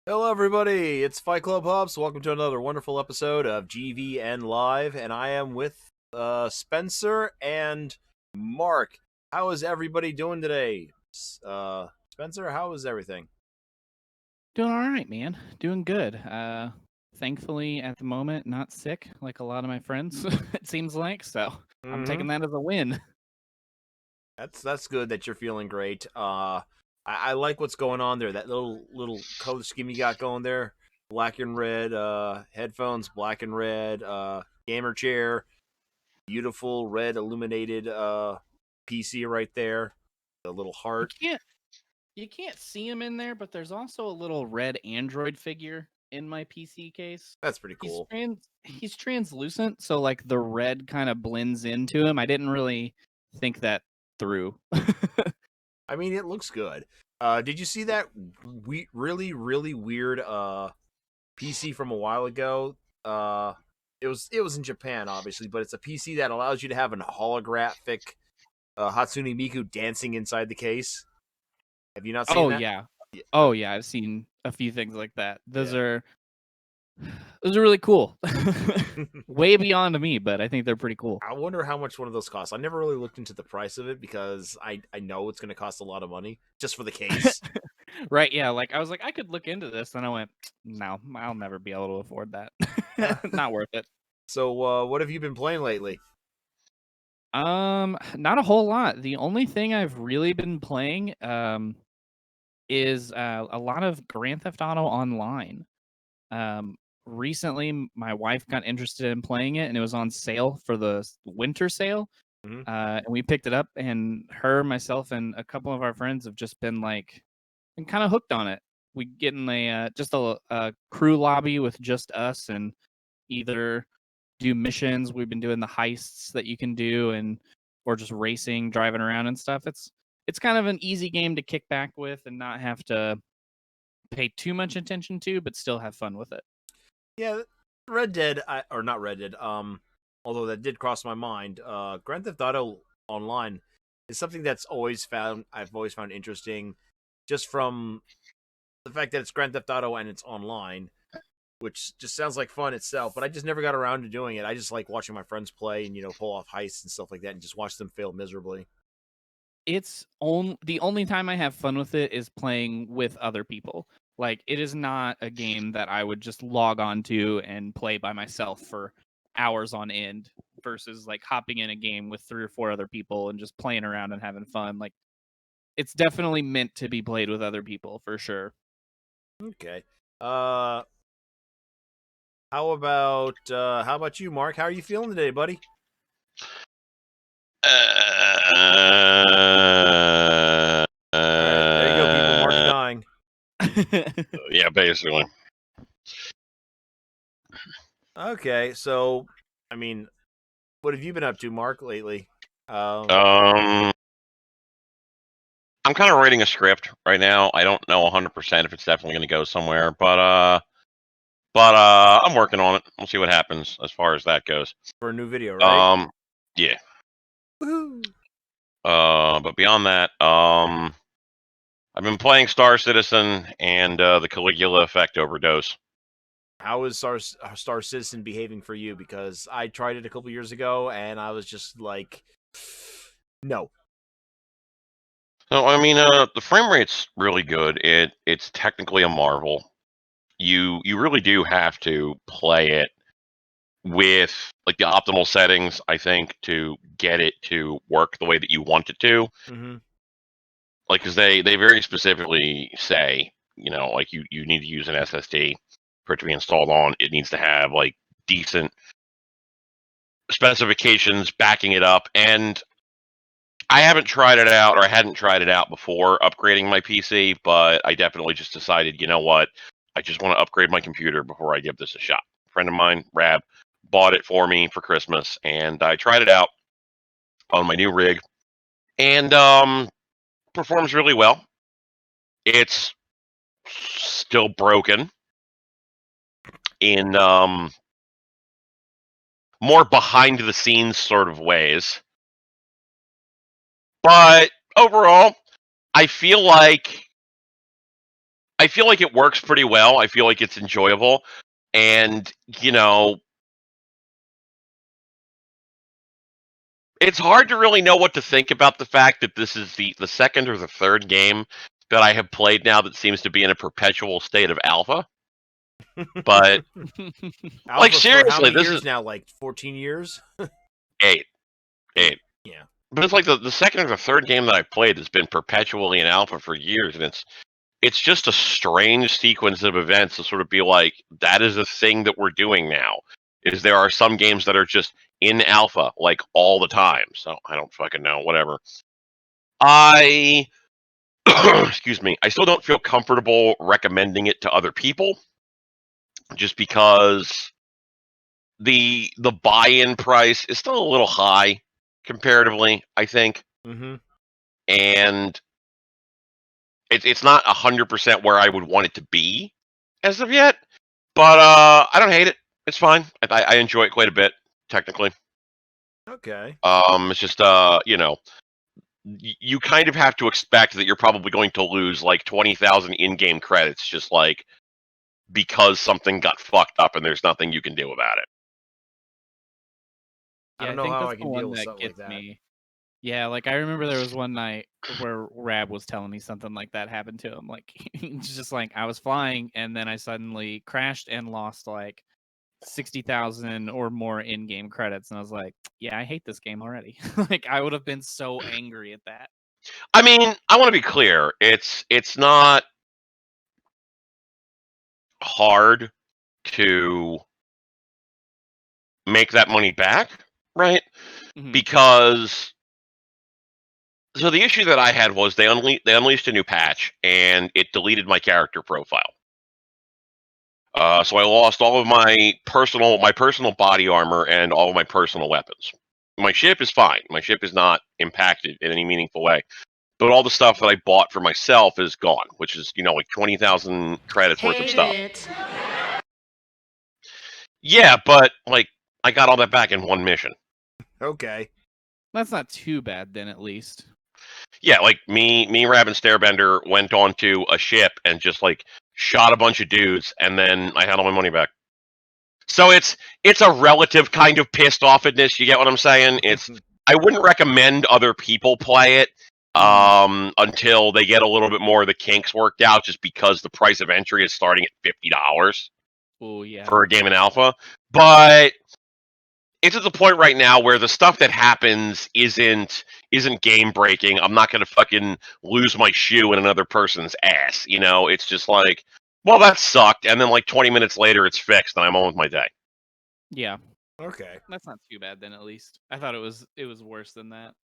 Hello, everybody. It's Fight Club Hubs. Welcome to another wonderful episode of GVN Live, and I am with Spencer and Mark. How is everybody doing today? Spencer, how is everything? Doing all right, man. Doing good. Thankfully, at the moment, not sick like a lot of my friends. It seems like so. I'm Mm-hmm. taking that as a win. That's good that you're feeling great. I like what's going on there. That little color scheme you got going there, black and red. Headphones, black and red. Gamer chair, beautiful red illuminated PC right there. The little You heart. can't you can't see him in there, but there's also a little red Android figure in my PC case. That's pretty He's cool. he's translucent, so like the red kind of blends into him. I didn't really think that through. I mean, it looks good. Did you see that really weird PC from a while ago? It was in Japan, obviously, but it's a PC that allows you to have an holographic Hatsune Miku dancing inside the case. Have you not seen Oh that? yeah. Yeah. Oh yeah, I've seen a few things like that. Those Yeah. are really cool. Way beyond me, but I think they're pretty cool. I wonder how much one of those costs. I never really looked into the price of it because I know it's going to cost a lot of money just for the case. Right, yeah, like, I was like, "I could look into this," and I went, "No, I'll never be able to afford that. Not worth it." So, what have you been playing lately? Not a whole lot. The only thing I've really been playing, is, a lot of Grand Theft Auto Online. Recently, my wife got interested in playing it, and it was on sale for the winter sale, Mm-hmm. and we picked it up, and her, myself, and a couple of our friends have just been, like, and kinda hooked on it. We get in just a crew lobby with just us and either do missions. We've been doing the heists that you can do and or just racing, driving around and stuff. It's kind of an easy game to kick back with and not have to pay too much attention to, but still have fun with it. Yeah, Red Dead, or not Red Dead. Although that did cross my mind. Grand Theft Auto Online is something I've always found interesting, just from the fact that it's Grand Theft Auto and it's online, which just sounds like fun itself. But I just never got around to doing it. I just like watching my friends play and pull off heists and stuff like that, and just watch them fail miserably. The only time I have fun with it is playing with other people. Like it is not a game that I would just log on to and play by myself for hours on end versus like hopping in a game with 3 or 4 other people and just playing around and having fun. Like it's definitely meant to be played with other people for sure. Okay. Uh, how about you, Mark? How are you feeling today, buddy? Uh, All right, there you go, people. Mark's uh, dying. yeah, basically. Okay, so I mean, what have you been up to, Mark, lately? Uh, Um, I'm kind of writing a script right now. I don't know 100% if it's definitely going to go somewhere, but I'm working on it. We'll see what happens as far as that goes. for a new video, right? Um, yeah. Woohoo! But beyond that, I've been playing Star Citizen and the Caligula Effect Overdose. How is Star Citizen behaving for you? Because I tried it a couple years ago, and I was just like, no. So I mean, the frame rate's really good. It's technically a marvel. You really do have to play it with like the optimal settings, I think, to get it to work the way that you want it to. Mm-hmm. Like, because they very specifically say, like you need to use an SSD for it to be installed on. It needs to have like decent specifications backing it up. And I haven't tried it out, or I hadn't tried it out before upgrading my PC, but I definitely just decided, you know what? I just want to upgrade my computer before I give this a shot. A friend of mine, Rab, bought it for me for Christmas, and I tried it out on my new rig, and performs really well. It's still broken in more behind the scenes sort of ways, but overall, I feel like I feel like it works pretty well. I feel like it's enjoyable, and it's hard to really know what to think about the fact that this is the second or the third game that I have played now that seems to be in a perpetual state of alpha. But like Alpha for how seriously, many this is years now? Like 14 years? 8. Yeah. But it's like the second or the third game that I've played that's been perpetually in alpha for years, and it's just a strange sequence of events to sort of be like, that is a thing that we're doing now. Is there are some games that are just in alpha like all the time. So I don't fucking know. Whatever. I excuse me. I still don't feel comfortable recommending it to other people, just because the buy-in price is still a little high comparatively, I think, Mm-hmm. and it's not 100% where I would want it to be as of yet. But I don't hate it. It's fine. I enjoy it quite a bit. Technically, Okay. it's just you kind of have to expect that you're probably going to lose like 20,000 in-game credits, just like because something got fucked up and there's nothing you can do about it. I Yeah, don't I know think how that's I the can deal one with that something like gets that. me. Yeah, like I remember there was one night where Rab was telling me something like that happened to him. Like it's just like I was flying and then I suddenly crashed and lost like 60,000 or more in-game credits, and I was like, yeah, I hate this game already. Like I would have been so angry at that. I mean, I want to be clear. It's not hard to make that money back, right? Mhm. Because so the issue that I had was they unleashed a new patch and it deleted my character profile. So I lost all of my personal body armor and all of my personal weapons. My ship is fine. My ship is not impacted in any meaningful way. But all the stuff that I bought for myself is gone, which is like 20,000 credits worth of Hate stuff. it. Yeah, but like I got all that back in one mission. Okay. That's not too bad then, at least. Yeah, like me, Rab, and Stairbender went onto a ship and just like shot a bunch of dudes, and then I had all my money back. So it's a relative kind of pissed offness. You get what I'm saying? I wouldn't recommend other people play it until they get a little bit more of the kinks worked out, just because the price of entry is starting at $50 Oh yeah. for a game in alpha. But it's at the point right now where the stuff that happens isn't game breaking. I'm not gonna fucking lose my shoe in another person's ass. It's just like, well, that sucked, and then like 20 minutes later, it's fixed, and I'm on with my day. Yeah. Okay. That's not too bad then, at least. I thought it was worse than that.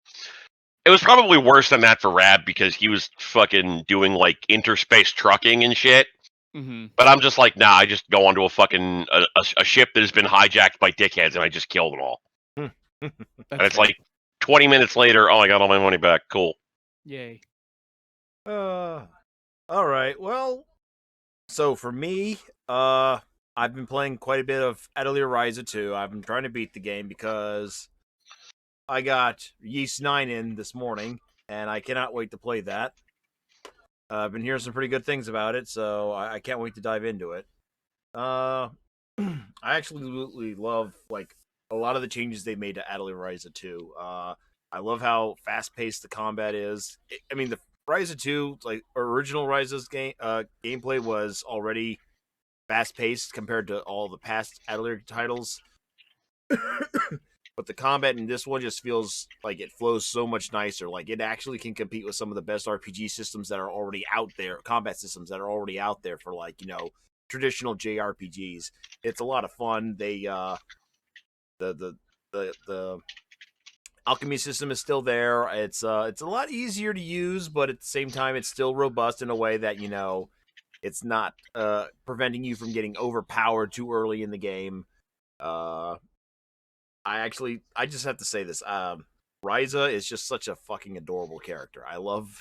It was probably worse than that for Rab because he was fucking doing like interspace trucking and shit. Mm-hmm. But I'm just like, nah, I just go onto a fucking a ship that has been hijacked by dickheads, and I just kill them all. And it's fair. like 20 minutes later, oh, I got all my money back. Cool. Yay. All right. Well, so for me, I've been playing quite a bit of Atelier Ryza 2. I've been trying to beat the game because I got Yeast 9 in this morning, and I cannot wait to play that. I've been hearing some pretty good things about it, so I can't wait to dive into it. Uh, I actually absolutely love like a lot of the changes they made to Atelier Ryza 2. I love how fast paced the combat is. I mean, the Ryza 2, like original Ryza's gameplay was already fast paced compared to all the past Atelier titles. But the combat in this one just feels like it flows so much nicer. Like it actually can compete with some of the best RPG systems that are already out there, combat systems that are already out there for like, traditional JRPGs. It's a lot of fun. They the alchemy system is still there. It's a lot easier to use, but at the same time it's still robust in a way that, it's not preventing you from getting overpowered too early in the game. Uh I just have to say this. Ryza is just such a fucking adorable character. I love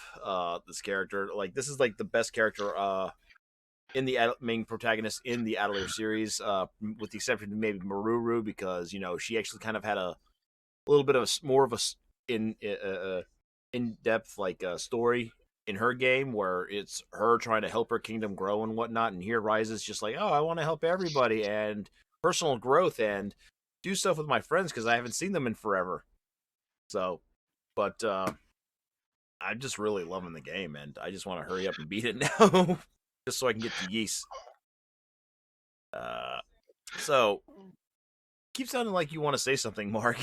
this character. Like this is like the best character in the main protagonist in the Atelier series, with the exception of maybe Maruru, because she actually kind of had a little bit of more of a in depth like story in her game where it's her trying to help her kingdom grow and whatnot, and here Rises just like, oh, I want to help everybody and personal growth and do stuff with my friends because I haven't seen them in forever. So, but I'm just really loving the game, and I just want to hurry up and beat it now, just so I can get to Yeast. So keep sounding like you want to say something, Mark.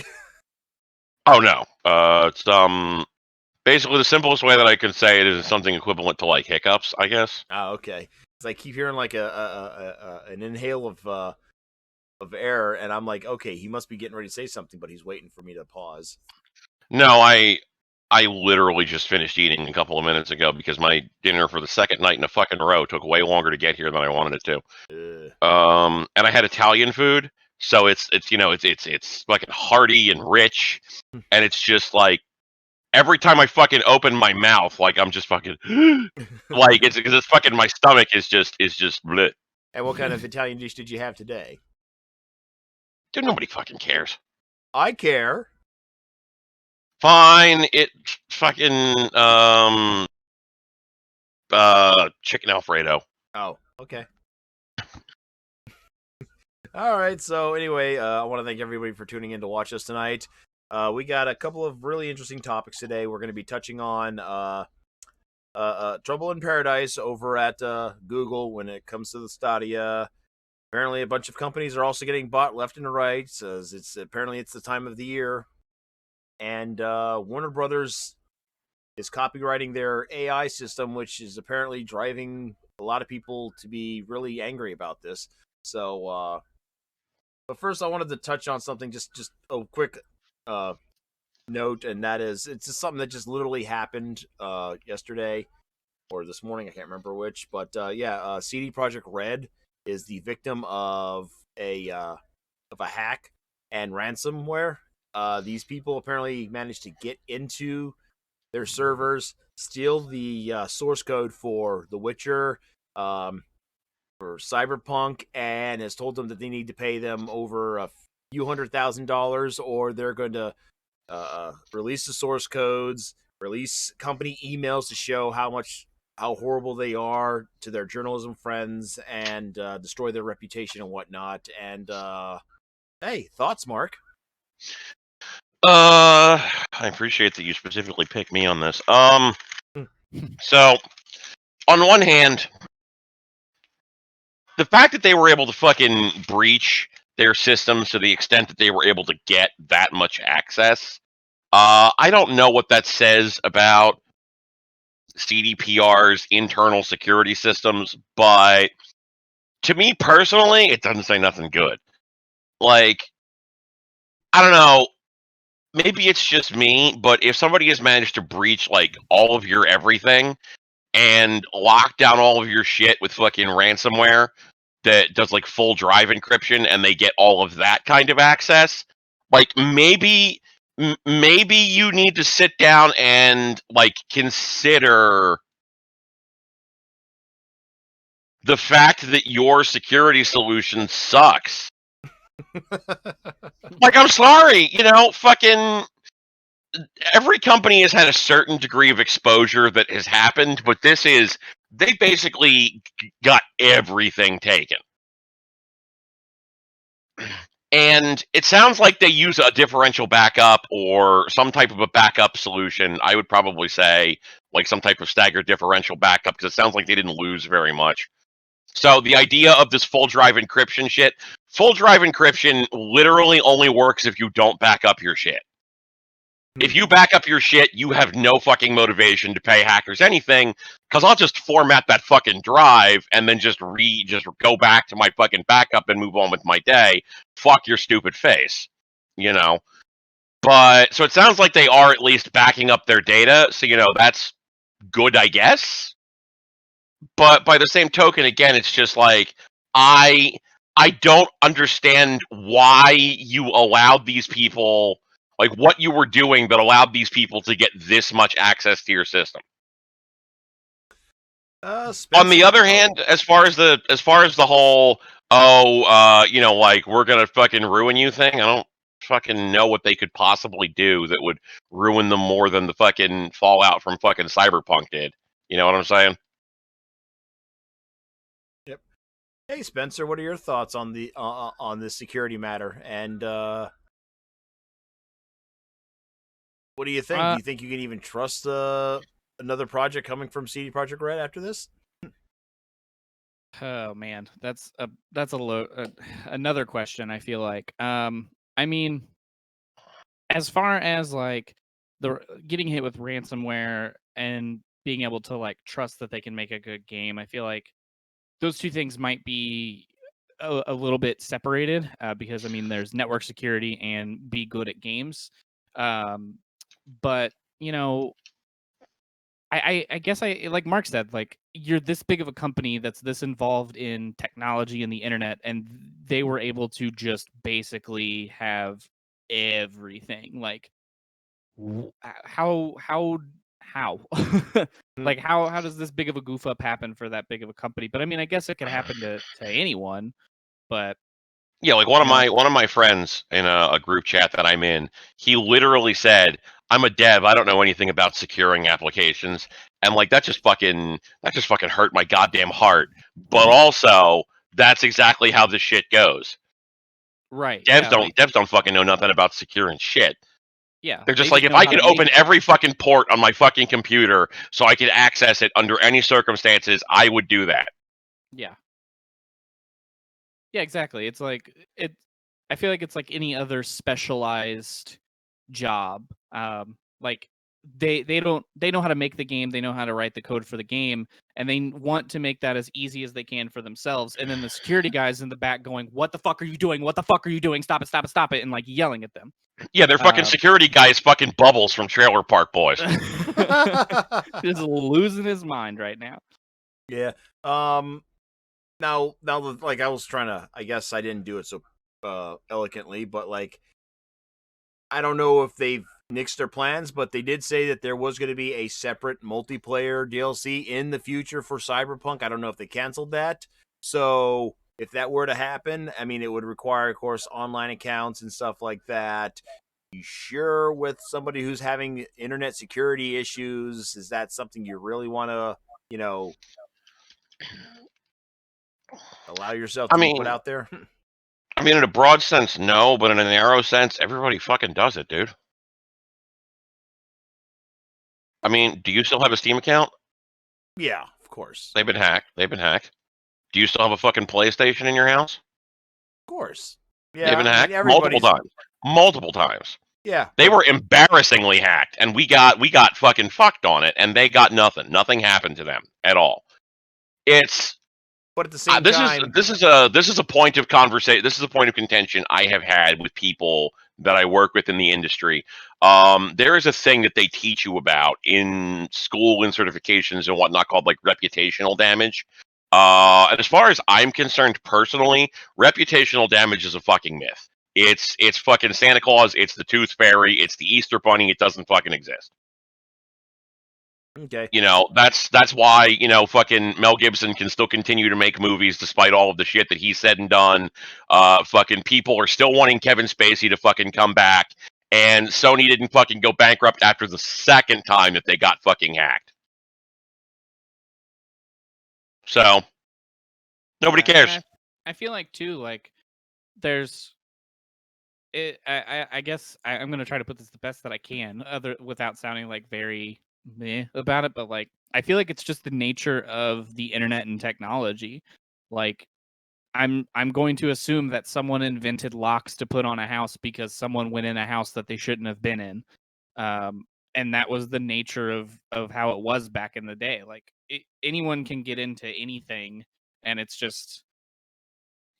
Oh no, it's basically the simplest way that I can say it is something equivalent to like hiccups, I guess. Ah, okay. I keep hearing like an inhale of air, and I'm like, okay, he must be getting ready to say something, but he's waiting for me to pause. No, I literally just finished eating a couple of minutes ago because my dinner for the second night in a fucking row took way longer to get here than I wanted it to. And I had Italian food, so it's fucking hearty and rich, and it's just like every time I fucking open my mouth, like I'm just fucking like it's because it's fucking my stomach is just bleh. And what kind of Italian dish did you have today? Dude, nobody fucking cares. I care. Fine, it fucking chicken Alfredo. Oh, okay. All right. So anyway, I want to thank everybody for tuning in to watch us tonight. We got a couple of really interesting topics today. We're going to be touching on Trouble in Paradise over at Google when it comes to the Stadia. Apparently, a bunch of companies are also getting bought left and right. So it's the time of the year, and Warner Brothers is copywriting their AI system, which is apparently driving a lot of people to be really angry about this. So, but first, I wanted to touch on something, just a quick note, and that is it's just something that just literally happened yesterday or this morning. I can't remember which, but CD Projekt Red is the victim of a hack and ransomware. These people apparently managed to get into their servers, steal the source code for The Witcher, for Cyberpunk, and has told them that they need to pay them over a few $100,000, or they're going to release the source codes, release company emails to show how horrible they are to their journalism friends, and destroy their reputation and whatnot. And hey, thoughts, Mark? I appreciate that you specifically picked me on this. So on one hand, the fact that they were able to fucking breach their systems to the extent that they were able to get that much access, I don't know what that says about CDPR's internal security systems, but to me personally, it doesn't say nothing good. Like, I don't know. Maybe it's just me, but if somebody has managed to breach like all of your everything and lock down all of your shit with fucking ransomware that does like full drive encryption and they get all of that kind of access, like maybe you need to sit down and like consider the fact that your security solution sucks. Like, I'm sorry, fucking every company has had a certain degree of exposure that has happened, but they basically got everything taken. And it sounds like they use a differential backup or some type of a backup solution. I would probably say like some type of staggered differential backup because it sounds like they didn't lose very much. So the idea of this full drive encryption shit, full drive encryption literally only works if you don't back up your shit. If you back up your shit, you have no fucking motivation to pay hackers anything, because I'll just format that fucking drive and then just go back to my fucking backup and move on with my day. Fuck your stupid face, But so it sounds like they are at least backing up their data, so that's good, I guess. But by the same token, again, it's just like I don't understand why you allowed these people, like what you were doing that allowed these people to get this much access to your system. On the other hand, as far as the whole like we're gonna fucking ruin you thing, I don't fucking know what they could possibly do that would ruin them more than the fucking fallout from fucking Cyberpunk did. You know what I'm saying? Yep. Hey Spencer, what are your thoughts on the on this security matter? And what do you think? Do Uh, you think you can even trust another project coming from CD Projekt Red after this? oh man, another question. I feel like, I mean, as far as like the getting hit with ransomware and being able to like trust that they can make a good game, I feel like those two things might be a little bit separated because I mean, there's network security and be good at games, um, but you know, I guess I like Mark said, like you're this big of a company that's this involved in technology and the internet, and they were able to just basically have everything. Like, how Hmm. like how does this big of a goof up happen for that big of a company? But I mean, I guess it could happen to anyone. But Yeah, like you know, one of my friends in a group chat that I'm in, he literally said, "I'm a dev. I don't know anything about securing applications," and like that just fucking hurt my goddamn heart. But also, that's exactly how this shit goes. right? Yeah, like Devs don't fucking know nothing about securing shit. yeah, They're they just like, just if know I how can to make open it. every fucking port on my fucking computer so I can access it under any circumstances, I would do that. Yeah. Yeah, exactly. It's like it. I feel like it's like any other specialized job. Like they know how to make the game, they know how to write the code for the game, and they want to make that as easy as they can for themselves. And then the security guys in the back going, "What the fuck are you doing? What the fuck are you doing? Stop it! Stop it! Stop it!" And like yelling at them. Yeah, their fucking Uh, security guy is fucking Bubbles from Trailer Park Boys. just losing his mind right now. Yeah. Now, like I was trying to, I guess I didn't do it so elegantly, but like I don't know if they've nixed their plans, but they did say that there was going to be a separate multiplayer DLC in the future for Cyberpunk. I don't know if they canceled that. So if that were to happen, I mean, it would require, of course, online accounts and stuff like that. You sure with somebody who's having internet security issues, is that something you really want to, you know, allow yourself I to be put mean, out there? I mean, in a broad sense, no, but in a narrow sense, everybody fucking does it, dude. I Okay. mean, do you still have a Steam account? Yeah, of course. They've been hacked. They've been hacked. Do you still have a fucking PlayStation in your house? Of course. They've Yeah, been I mean hacked multiple everybody's times. Multiple times. yeah, They but were embarrassingly hacked, and we got fucking fucked on it, and they got nothing. Nothing happened to them at all. It's at the same this is time, this is a point of conversation. This is a point of contention I have had with people that I work with in the industry. There is a thing that they teach you about in school and certifications and whatnot called like reputational damage. And as far as I'm concerned personally, reputational damage is a fucking myth. It's fucking Santa Claus. It's the Tooth Fairy. It's the Easter Bunny. It doesn't fucking exist. okay. You know, that's why, you know, fucking Mel Gibson can still continue to make movies despite all of the shit that he's said and done. Fucking people are still wanting Kevin Spacey to fucking come back, and Sony didn't fucking go bankrupt after the second time that they got fucking hacked. So nobody Yeah, and cares. I feel like too like there's I guess I'm gonna try to put this the best that I can, other without sounding like very meh about it, but like I feel like it's just the nature of the internet and technology. Like I'm going to assume that someone invented locks to put on a house because someone went in a house that they shouldn't have been in, um, and that was the nature of how it was back in the day. Like anyone can get into anything, and it's just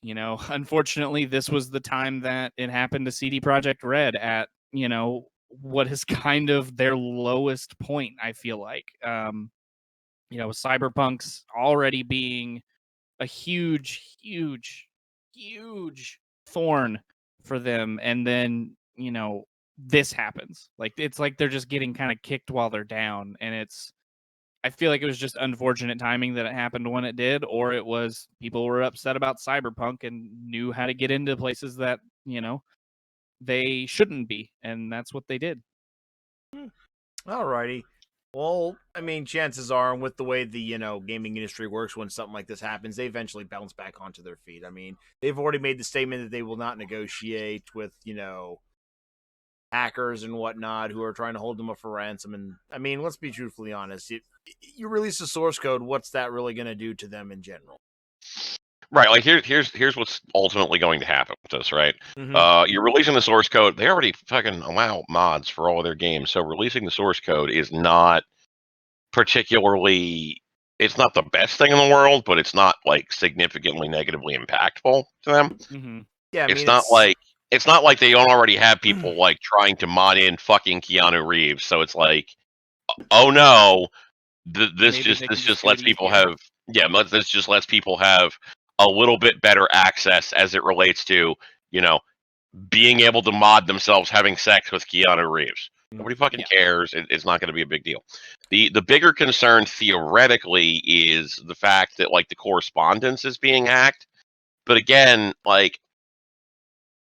unfortunately, this was the time that it happened to CD Projekt Red at, what is kind of their lowest point, I feel like. Cyberpunk's already being a huge, huge, huge thorn for them. And then, this happens. Like, it's like they're just getting kind of kicked while they're down. And I feel like it was just unfortunate timing that it happened when it did, or it was people were upset about Cyberpunk and knew how to get into places that, they shouldn't be. And that's what they did. Alrighty. Well, I mean, chances are, and with the way the gaming industry works, when something like this happens, they eventually bounce back onto their feet. I mean, they've already made the statement that they will not negotiate with hackers and whatnot who are trying to hold them up for ransom. And I mean, let's be truthfully honest. You release the source code, what's that really going to do to them in general? Right, like here's what's ultimately going to happen with this, right? Mm-hmm. You're releasing the source code. They already fucking allow mods for all of their games, so releasing the source code is not particularly. It's not the best thing in the world, but it's not like significantly negatively impactful to them. Mm-hmm. Yeah, I It's mean, not it's like it's not like they don't already have people like trying to mod in fucking Keanu Reeves. So it's like, oh no, this Maybe just they this can just just do it lets people easier. have this just lets people have a little bit better access as it relates to you know being able to mod themselves having sex with Keanu Reeves. Nobody fucking Yeah. cares. It's not going to be a big deal. The bigger concern theoretically is the fact that like the correspondence is being hacked. But again, like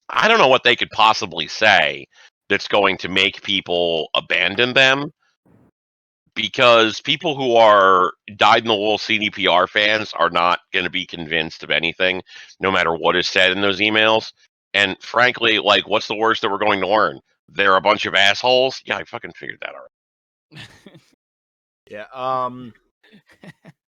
I don't know what they could possibly say that's going to make people abandon them because people who are dyed in the wool CDPR fans are not going to be convinced of anything, no matter what is said in those emails. And frankly, like, what's the worst that we're going to learn? They're a bunch of assholes. Yeah, I fucking figured that out. yeah.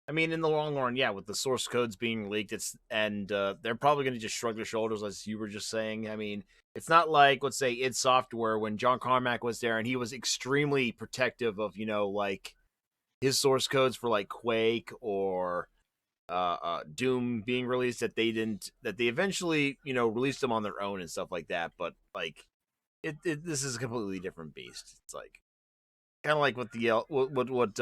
I mean, in the long run, yeah, with the source codes being leaked, they're probably going to just shrug their shoulders, as you were just saying. I mean, it's not like, let's say, id Software when John Carmack was there, and he was extremely protective of like his source codes for like Quake or Doom being released, that they eventually released them on their own and stuff like that. But like, this is a completely different beast. It's like kind of like what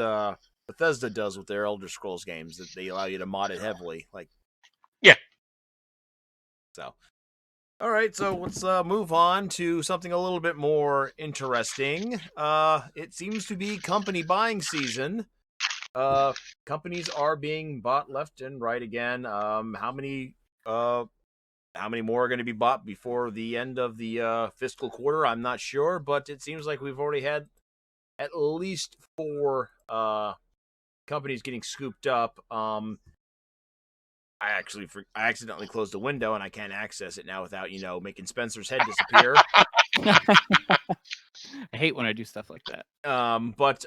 Bethesda does with their Elder Scrolls games, that they allow you to mod it heavily. Like, Yeah. so. All right, so let's move on to something a little bit more interesting. It seems to be company buying season. Companies are being bought left and right again. How many more are going to be bought before the end of the fiscal quarter? I'm not sure, but it seems like we've already had at least four companies getting scooped up. I accidentally closed a window and I can't access it now without making Spencer's head disappear. I hate when I do stuff like that. But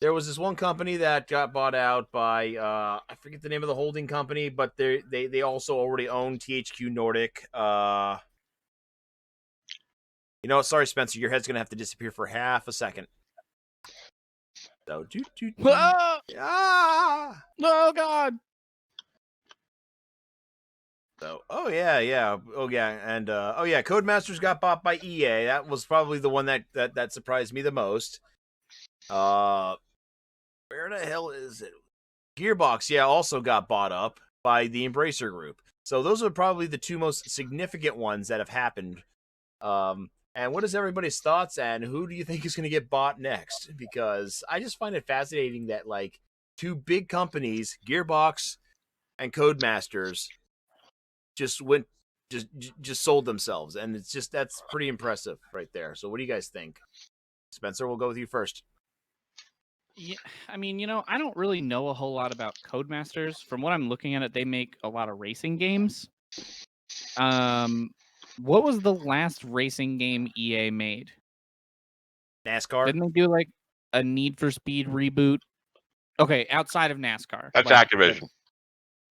there was this one company that got bought out by I forget the name of the holding company, but they also already own THQ Nordic. Sorry, Spencer, your head's gonna have to disappear for half a second. So, Oh, ah. oh God! So, oh yeah, and Codemasters got bought by EA. That was probably the one that surprised me the most. Where the hell is it? Gearbox, yeah, also got bought up by the Embracer Group. So those are probably the two most significant ones that have happened. And what is everybody's thoughts, and who do you think is going to get bought next? Because I just find it fascinating that like two big companies, Gearbox and Codemasters, just went just sold themselves, and that's pretty impressive right there. So what do you guys think? Spencer, we'll go with you first. Yeah, I mean, I don't really know a whole lot about Codemasters. From what I'm looking at it, they make a lot of racing games. What was the last racing game EA made? NASCAR. Didn't they do like a Need for Speed reboot? Okay, outside of NASCAR, That's like Activision.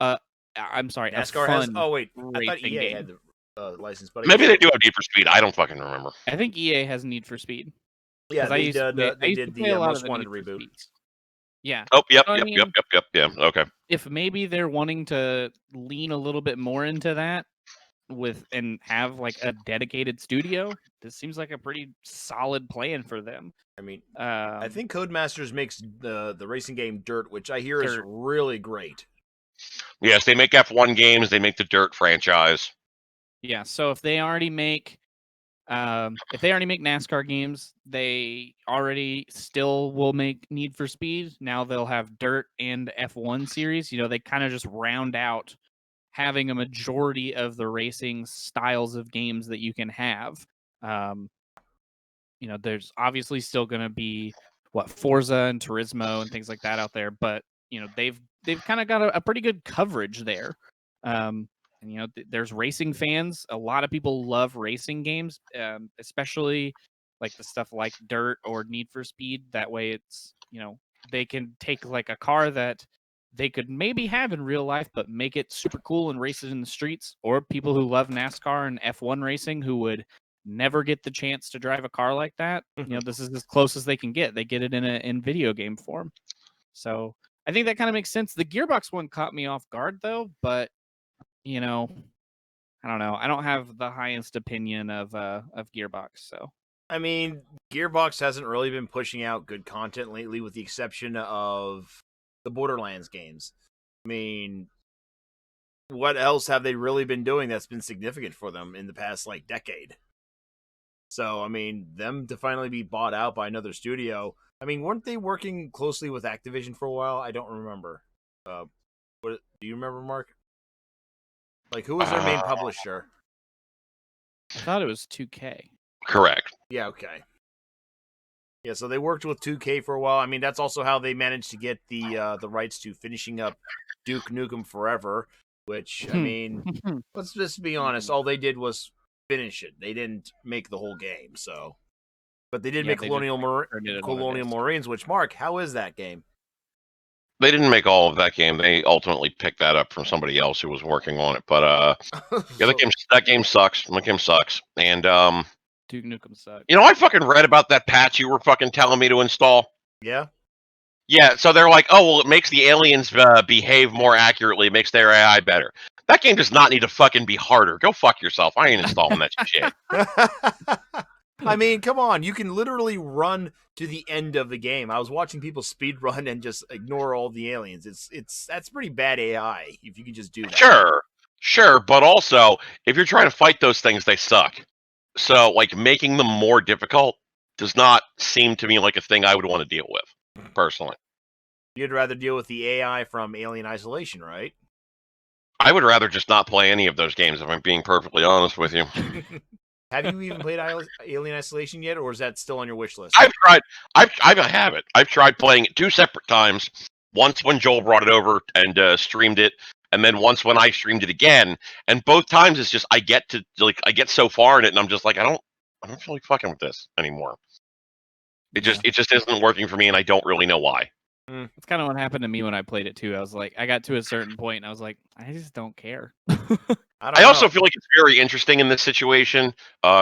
I'm sorry, a NASCAR has. fun Oh wait, I thought racing EA game. had the license, but I guess Maybe they do have Need for Speed. I don't fucking remember. I think EA has Need for Speed yeah, because they did. I They used to did play the a lot of Most the Wanted Need for reboot. Speeds. Yeah. Oh, yep, So, I yep, yep, mean, yep, yep. Yeah, okay. if maybe they're wanting to lean a little bit more into that and have like a dedicated studio, this seems like a pretty solid plan for them. I mean, I think Codemasters makes the racing game Dirt, which I hear is Dirt. really great. Yes, they make F1 games. They make the Dirt franchise. Yeah, so if they already make NASCAR games, they already still will make Need for Speed. Now they'll have Dirt and F1 series. They kind of just round out having a majority of the racing styles of games that you can have. There's obviously still going to be Forza and Turismo and things like that out there, but they've kind of got a pretty good coverage there. And there's racing fans. A lot of people love racing games, especially like the stuff like Dirt or Need for Speed. That way, it's they can take like a car that they could maybe have in real life, but make it super cool and race it in the streets. Or people who love NASCAR and F1 racing who would never get the chance to drive a car like that. This is as close as they can get. They get it in video game form. So I think that kind of makes sense. The Gearbox one caught me off guard though, but I don't know. I don't have the highest opinion of Gearbox. So I mean, Gearbox hasn't really been pushing out good content lately, with the exception of the Borderlands games. I mean, what else have they really been doing that's been significant for them in the past decade? So, I mean, them to finally be bought out by another studio. I mean, weren't they working closely with Activision for a while? I don't remember. What do you remember, Mark? Who was their main publisher? I thought it was 2K. Correct. Yeah, okay. Yeah, so they worked with 2K for a while. I mean, that's also how they managed to get the rights to finishing up Duke Nukem Forever, which, I mean, let's just be honest, all they did was finish it. They didn't make the whole game, so. But they did make Colonial Marines, which, Mark, how is that game? They didn't make all of that game. They ultimately picked that up from somebody else who was working on it. But yeah, that game sucks. That game sucks. And Duke Nukem sucks. I fucking read about that patch you were fucking telling me to install. Yeah. Yeah, so they're like, oh well, it makes the aliens behave more accurately. It makes their AI better. That game does not need to fucking be harder. Go fuck yourself. I ain't installing that shit. I mean, come on. You can literally run to the end of the game. I was watching people speed run and just ignore all the aliens. That's pretty bad AI if you can just do that. Sure, but also if you're trying to fight those things, they suck. So making them more difficult does not seem to me like a thing I would want to deal with, personally. You'd rather deal with the AI from Alien Isolation, right? I would rather just not play any of those games, if I'm being perfectly honest with you. Have you even played Alien Isolation yet, or is that still on your wish list? I've tried. I have it. I've tried playing it 2 separate times. Once when Joel brought it over and streamed it, and then once when I streamed it again. And both times it's just I get so far in it, and I'm just like, I don't feel like fucking with this anymore. It just isn't working for me, and I don't really know why. That's kind of what happened to me when I played it too. I was like, I got to a certain point, and I was like, I just don't care. I also feel like it's very interesting in this situation,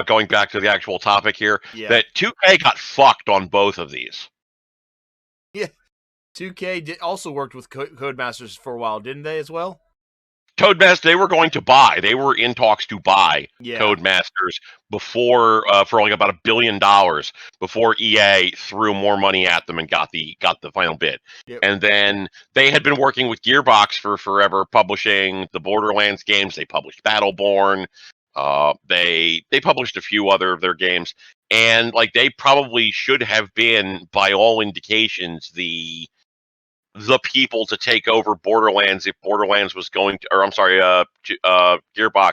going back to the actual topic here, that 2K got fucked on both of these. Yeah. 2K also worked with Codemasters for a while, didn't they, as well? Codemasters, they were going to buy. They were in talks to buy Codemasters before, for about $1 billion, before EA threw more money at them and got the final bid. Yep. And then they had been working with Gearbox for forever, publishing the Borderlands games. They published Battleborn. They published a few other of their games, and they probably should have been, by all indications, the people to take over Borderlands if Borderlands was going to, or I'm sorry, Gearbox,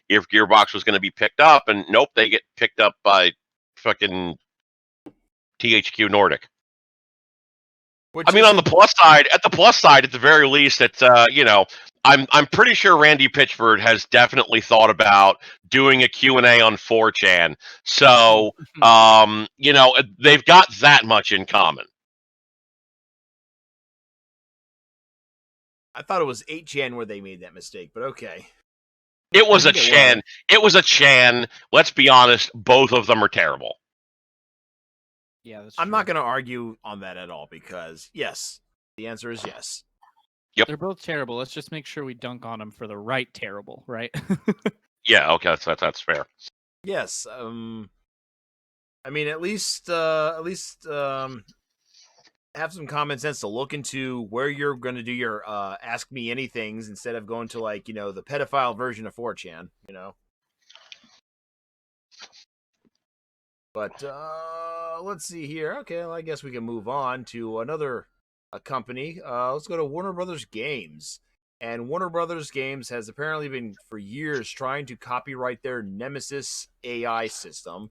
if Gearbox was going to be picked up, and nope, they get picked up by fucking THQ Nordic. I mean, on the plus side, at the very least, it's I'm pretty sure Randy Pitchford has definitely thought about doing a Q&A on 4chan. So, they've got that much in common. I thought it was 8chan where they made that mistake, but okay. It was a Chan. It was a Chan. Let's be honest, both of them are terrible. Yeah, that's I'm true. not going to argue on that at all, because yes, the answer is yes. Yep. They're both terrible. Let's just make sure we dunk on them for the right terrible, right? Yeah, okay, that's fair. Yes. I mean, at least have some common sense to look into where you're going to do your ask me anythings instead of going to the pedophile version of 4chan, But let's see here. Okay, well, I guess we can move on to another company. Let's go to Warner Brothers Games. And Warner Brothers Games has apparently been for years trying to copyright their Nemesis AI system.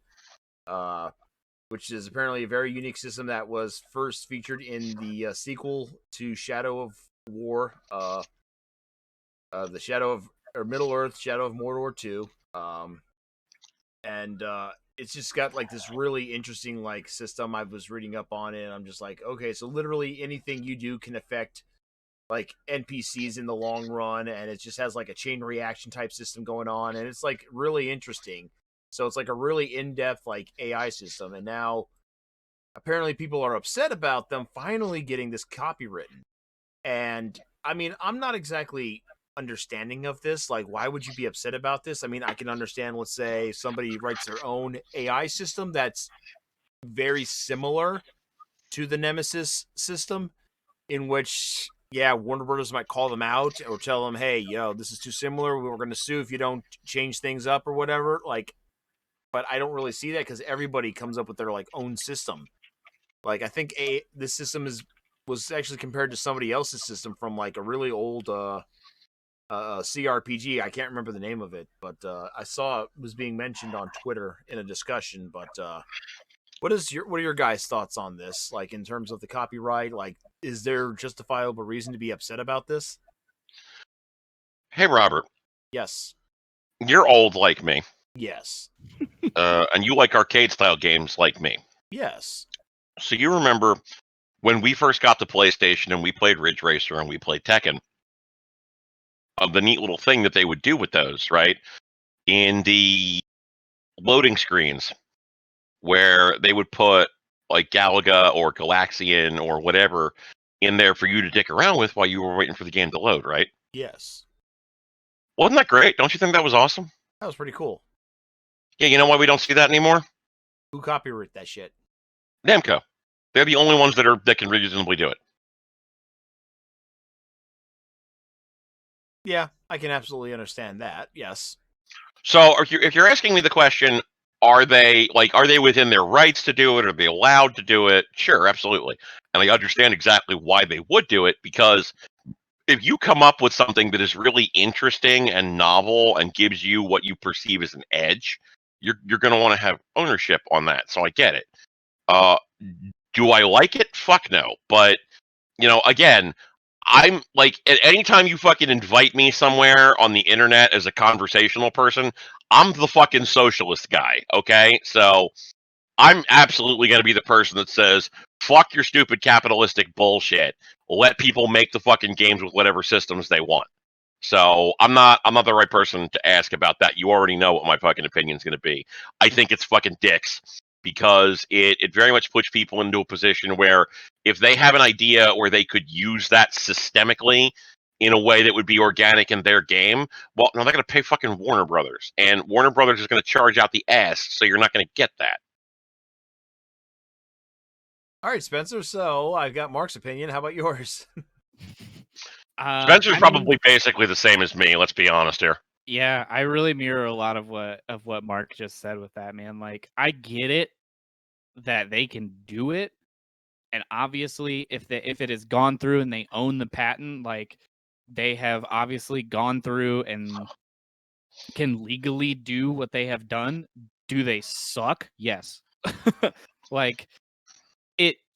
which is apparently a very unique system that was first featured in the sequel to Shadow of War, the Shadow of or Middle Earth, Shadow of Mordor 2. And it's just got like this really interesting like system. I was reading up on it, and I'm just like, okay, so literally anything you do can affect like NPCs in the long run, and it just has like a chain reaction type system going on, and it's like really interesting. So it's like a really in-depth like AI system, and now apparently people are upset about them finally getting this copywritten. And I mean, I'm not exactly understanding of this. Like, why would you be upset about this? I mean, I can understand, let's say somebody writes their own AI system that's very similar to the Nemesis system, in which, yeah, Warner Brothers might call them out or tell them, hey, this is too similar. We're going to sue if you don't change things up or whatever. Like, but I don't really see that because everybody comes up with their like own system. Like, I think this system was actually compared to somebody else's system from like a really old CRPG. I can't remember the name of it, but I saw it was being mentioned on Twitter in a discussion. But what are your guys' thoughts on this? Like in terms of the copyright, like is there justifiable reason to be upset about this? Hey, Robert, Yes. you're old like me, Yes. and you like arcade style games like me. Yes. So you remember when we first got the PlayStation and we played Ridge Racer and we played Tekken, the neat little thing that they would do with those, right? In the loading screens, where they would put like Galaga or Galaxian or whatever in there for you to dick around with while you were waiting for the game to load, right? Yes. Wasn't that great? Don't you think that was awesome? That was pretty cool. Yeah, you know why we don't see that anymore? Who copyrighted that shit? Namco. They're the only ones that can reasonably do it. Yeah, I can absolutely understand that. Yes. So if you're asking me the question, are they within their rights to do it? Are they allowed to do it? Sure, absolutely. And I understand exactly why they would do it, because if you come up with something that is really interesting and novel and gives you what you perceive as an edge, you're going to want to have ownership on that. So I get it. Uh, do I like it? Fuck no. But again, I'm like, at any time you fucking invite me somewhere on the internet as a conversational person, I'm the fucking socialist guy. Okay, so I'm absolutely going to be the person that says, fuck your stupid capitalistic bullshit. Let people make the fucking games with whatever systems they want. So I'm not the right person to ask about that. You already know what my fucking opinion is going to be. I think it's fucking dicks, because it very much puts people into a position where if they have an idea where they could use that systemically in a way that would be organic in their game, well, no, they're going to pay fucking Warner Brothers, and Warner Brothers is going to charge out the ass, so you're not going to get that. All right, Spencer. So I've got Mark's opinion. How about yours? Spencer's I mean, probably basically the same as me. Let's be honest here. yeah, I really mirror a lot of what Mark just said with that, man. Like, I get it that they can do it, and obviously, if it has gone through and they own the patent, like they have obviously gone through and can legally do what they have done. Do they suck? Yes. Like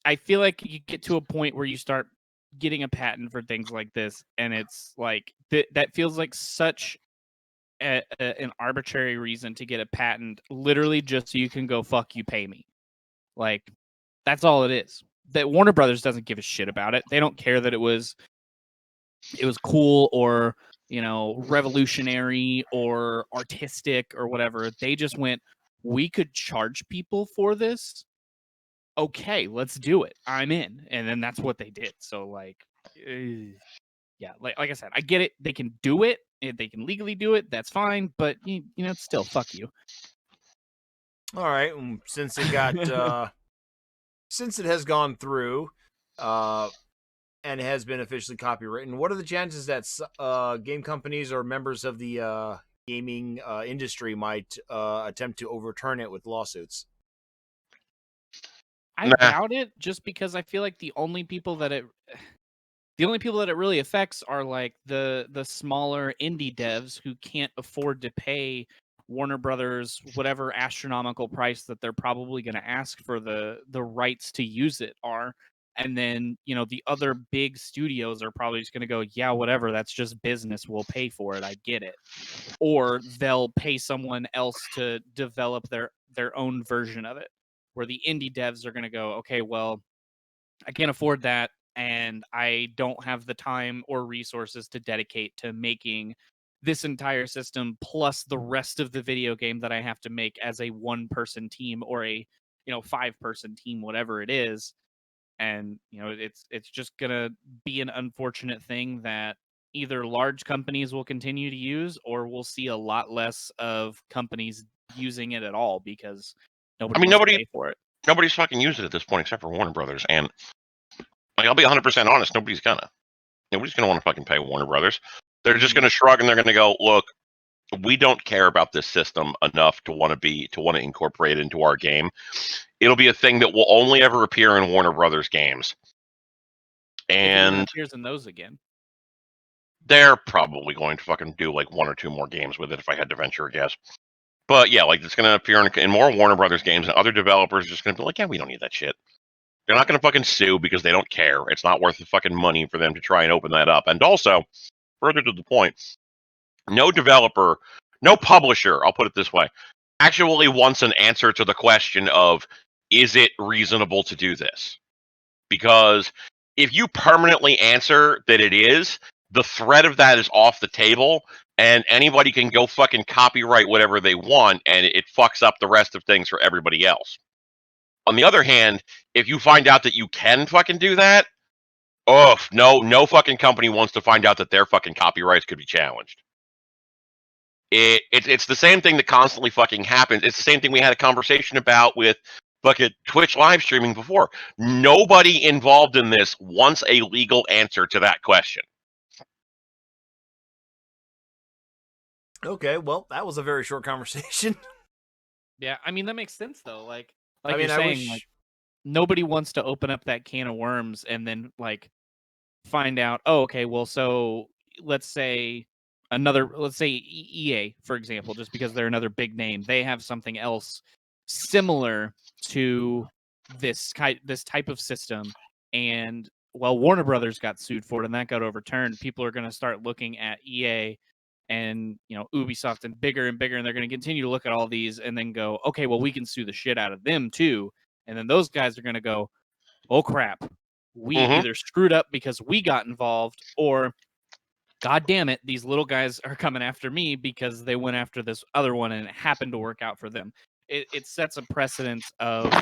I feel like you get to a point where you start getting a patent for things like this, and it's like that feels like such an arbitrary reason to get a patent, literally just so you can go fuck you, pay me. Like, that's all it is. That Warner Brothers doesn't give a shit about it. They don't care that it was cool or revolutionary or artistic or whatever. They just went, we could charge people for this. Okay, let's do it. I'm in. And then that's what they did. So like, yeah, like I said, I get it. They can do it. If they can legally do it, that's fine. But it's still fuck you. All right. Since it got since it has gone through, and has been officially copywritten, what are the chances that game companies or members of the gaming industry might attempt to overturn it with lawsuits? I Nah. doubt it, just because I feel like the only people that it really affects are like the smaller indie devs who can't afford to pay Warner Brothers, whatever astronomical price that they're probably going to ask for the rights to use it are. And then, the other big studios are probably just going to go, yeah, whatever, that's just business. We'll pay for it. I get it. Or they'll pay someone else to develop their own version of it, where the indie devs are going to go, okay, well, I can't afford that, and I don't have the time or resources to dedicate to making this entire system plus the rest of the video game that I have to make as a one-person team or a 5-person team, whatever it is. And it's just gonna be an unfortunate thing that either large companies will continue to use, or we'll see a lot less of companies using it at all because I nobody mean, wants to pay for it. nobody's fucking used it at this point except for Warner Brothers. And I'll be 100% honest, nobody's gonna want to fucking pay Warner Brothers. They're just gonna shrug and they're gonna go, look, we don't care about this system enough to want to incorporate it into our game. It'll be a thing that will only ever appear in Warner Brothers games. If it even And appears in those again. they're probably going to fucking do like 1 or 2 more games with it if I had to venture a guess. But yeah, like it's going to appear in more Warner Brothers games, and other developers are just going to be like, yeah, we don't need that shit. They're not going to fucking sue because they don't care. It's not worth the fucking money for them to try and open that up. And also, further to the point, no developer, no publisher, I'll put it this way, actually wants an answer to the question of, is it reasonable to do this? Because if you permanently answer that it is, the threat of that is off the table, and anybody can go fucking copyright whatever they want, and it fucks up the rest of things for everybody else. On the other hand, if you find out that you can fucking do that, no fucking company wants to find out that their fucking copyrights could be challenged. It's the same thing that constantly fucking happens. It's the same thing we had a conversation about with fucking Twitch live streaming before. Nobody involved in this wants a legal answer to that question. Okay, well, that was a very short conversation. Yeah, I mean that makes sense though. Like I mean, you're I saying, wish. like nobody wants to open up that can of worms and then like find out, oh, okay, well, so let's say EA, for example, just because they're another big name, they have something else similar to this type of system, and well, Warner Brothers got sued for it and that got overturned. People are going to start looking at EA and Ubisoft and bigger, and they're going to continue to look at all these and then go, okay, well, we can sue the shit out of them too. And then those guys are going to go, oh crap, we either screwed up because we got involved, or god damn it, these little guys are coming after me because they went after this other one and it happened to work out for them. It sets a precedence of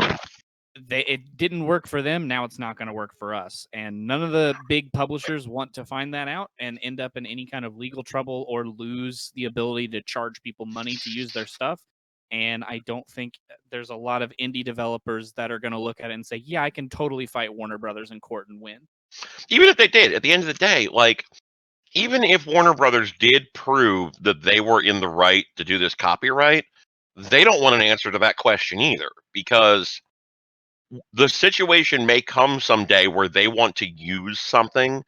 it didn't work for them, now it's not going to work for us. And none of the big publishers want to find that out and end up in any kind of legal trouble or lose the ability to charge people money to use their stuff. And I don't think there's a lot of indie developers that are going to look at it and say, yeah, I can totally fight Warner Brothers in court and win. Even if they did, at the end of the day, like, even if Warner Brothers did prove that they were in the right to do this copyright, they don't want an answer to that question either, because the situation may come someday where they want to use something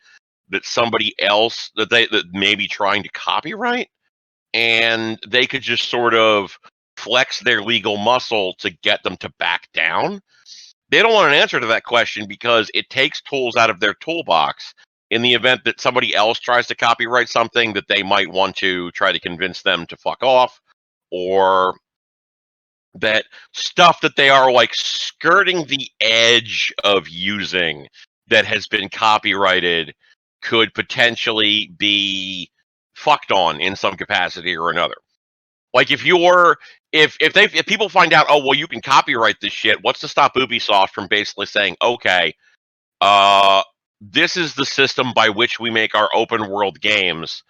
that somebody else that may be trying to copyright, and they could just sort of flex their legal muscle to get them to back down. They don't want an answer to that question because it takes tools out of their toolbox in the event that somebody else tries to copyright something that they might want to try to convince them to fuck off, or that stuff that they are like skirting the edge of using that has been copyrighted could potentially be fucked on in some capacity or another. Like if people find out, oh well, you can copyright this shit, what's to stop Ubisoft from basically saying, okay, this is the system by which we make our open world games.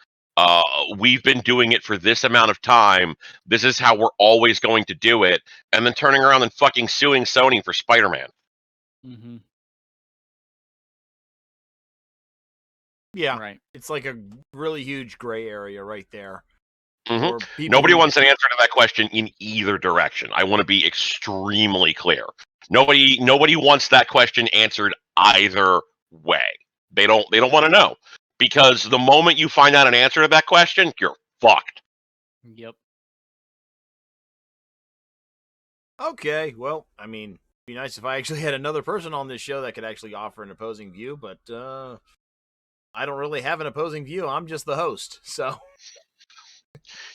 We've been doing it for this amount of time. This is how we're always going to do it. And then turning around and fucking suing Sony for Spider-Man. Mm-hmm. Yeah, right. It's like a really huge gray area right there. Mm-hmm. Nobody wants an answer to that question in either direction. I want to be extremely clear. Nobody wants that question answered either way. They don't want to know, because the moment you find out an answer to that question, you're fucked. Yep. Okay, well, I mean, it'd be nice if I actually had another person on this show that could actually offer an opposing view, but I don't really have an opposing view. I'm just the host, so.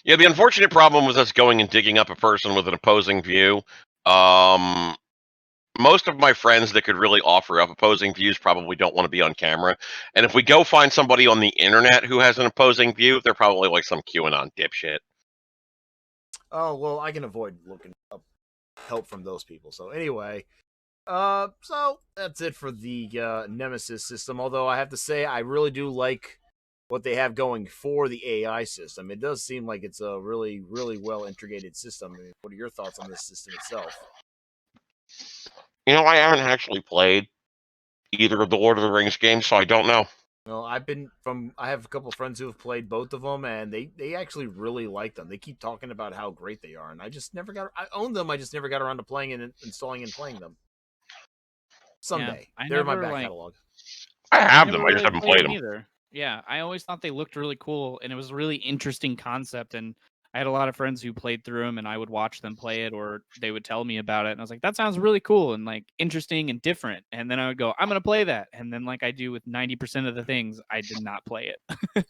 Yeah, the unfortunate problem with us going and digging up a person with an opposing view, um, most of my friends that could really offer up opposing views probably don't want to be on camera. And if we go find somebody on the internet who has an opposing view, they're probably like some QAnon dipshit. Oh well, I can avoid looking up help from those people. So anyway, so that's it for the Nemesis system. Although I have to say, I really do like what they have going for the AI system. It does seem like it's a really, really well integrated system. I mean, what are your thoughts on this system itself? You know, I haven't actually played either of the Lord of the Rings games, so I don't know. Well, I have a couple of friends who have played both of them, and they actually really like them. They keep talking about how great they are, and I just never got. I own them. I just never got around to playing and installing and playing them. Yeah, Someday, they're in my back catalog. I I have them, never I just really haven't played played them them. either. Yeah, I always thought they looked really cool, and it was a really interesting concept. And I had a lot of friends who played through them, and I would watch them play it, or they would tell me about it, and I was like, "That sounds really cool and like interesting and different." And then I would go, "I'm gonna play that," and then like I do with 90% of the things, I did not play it.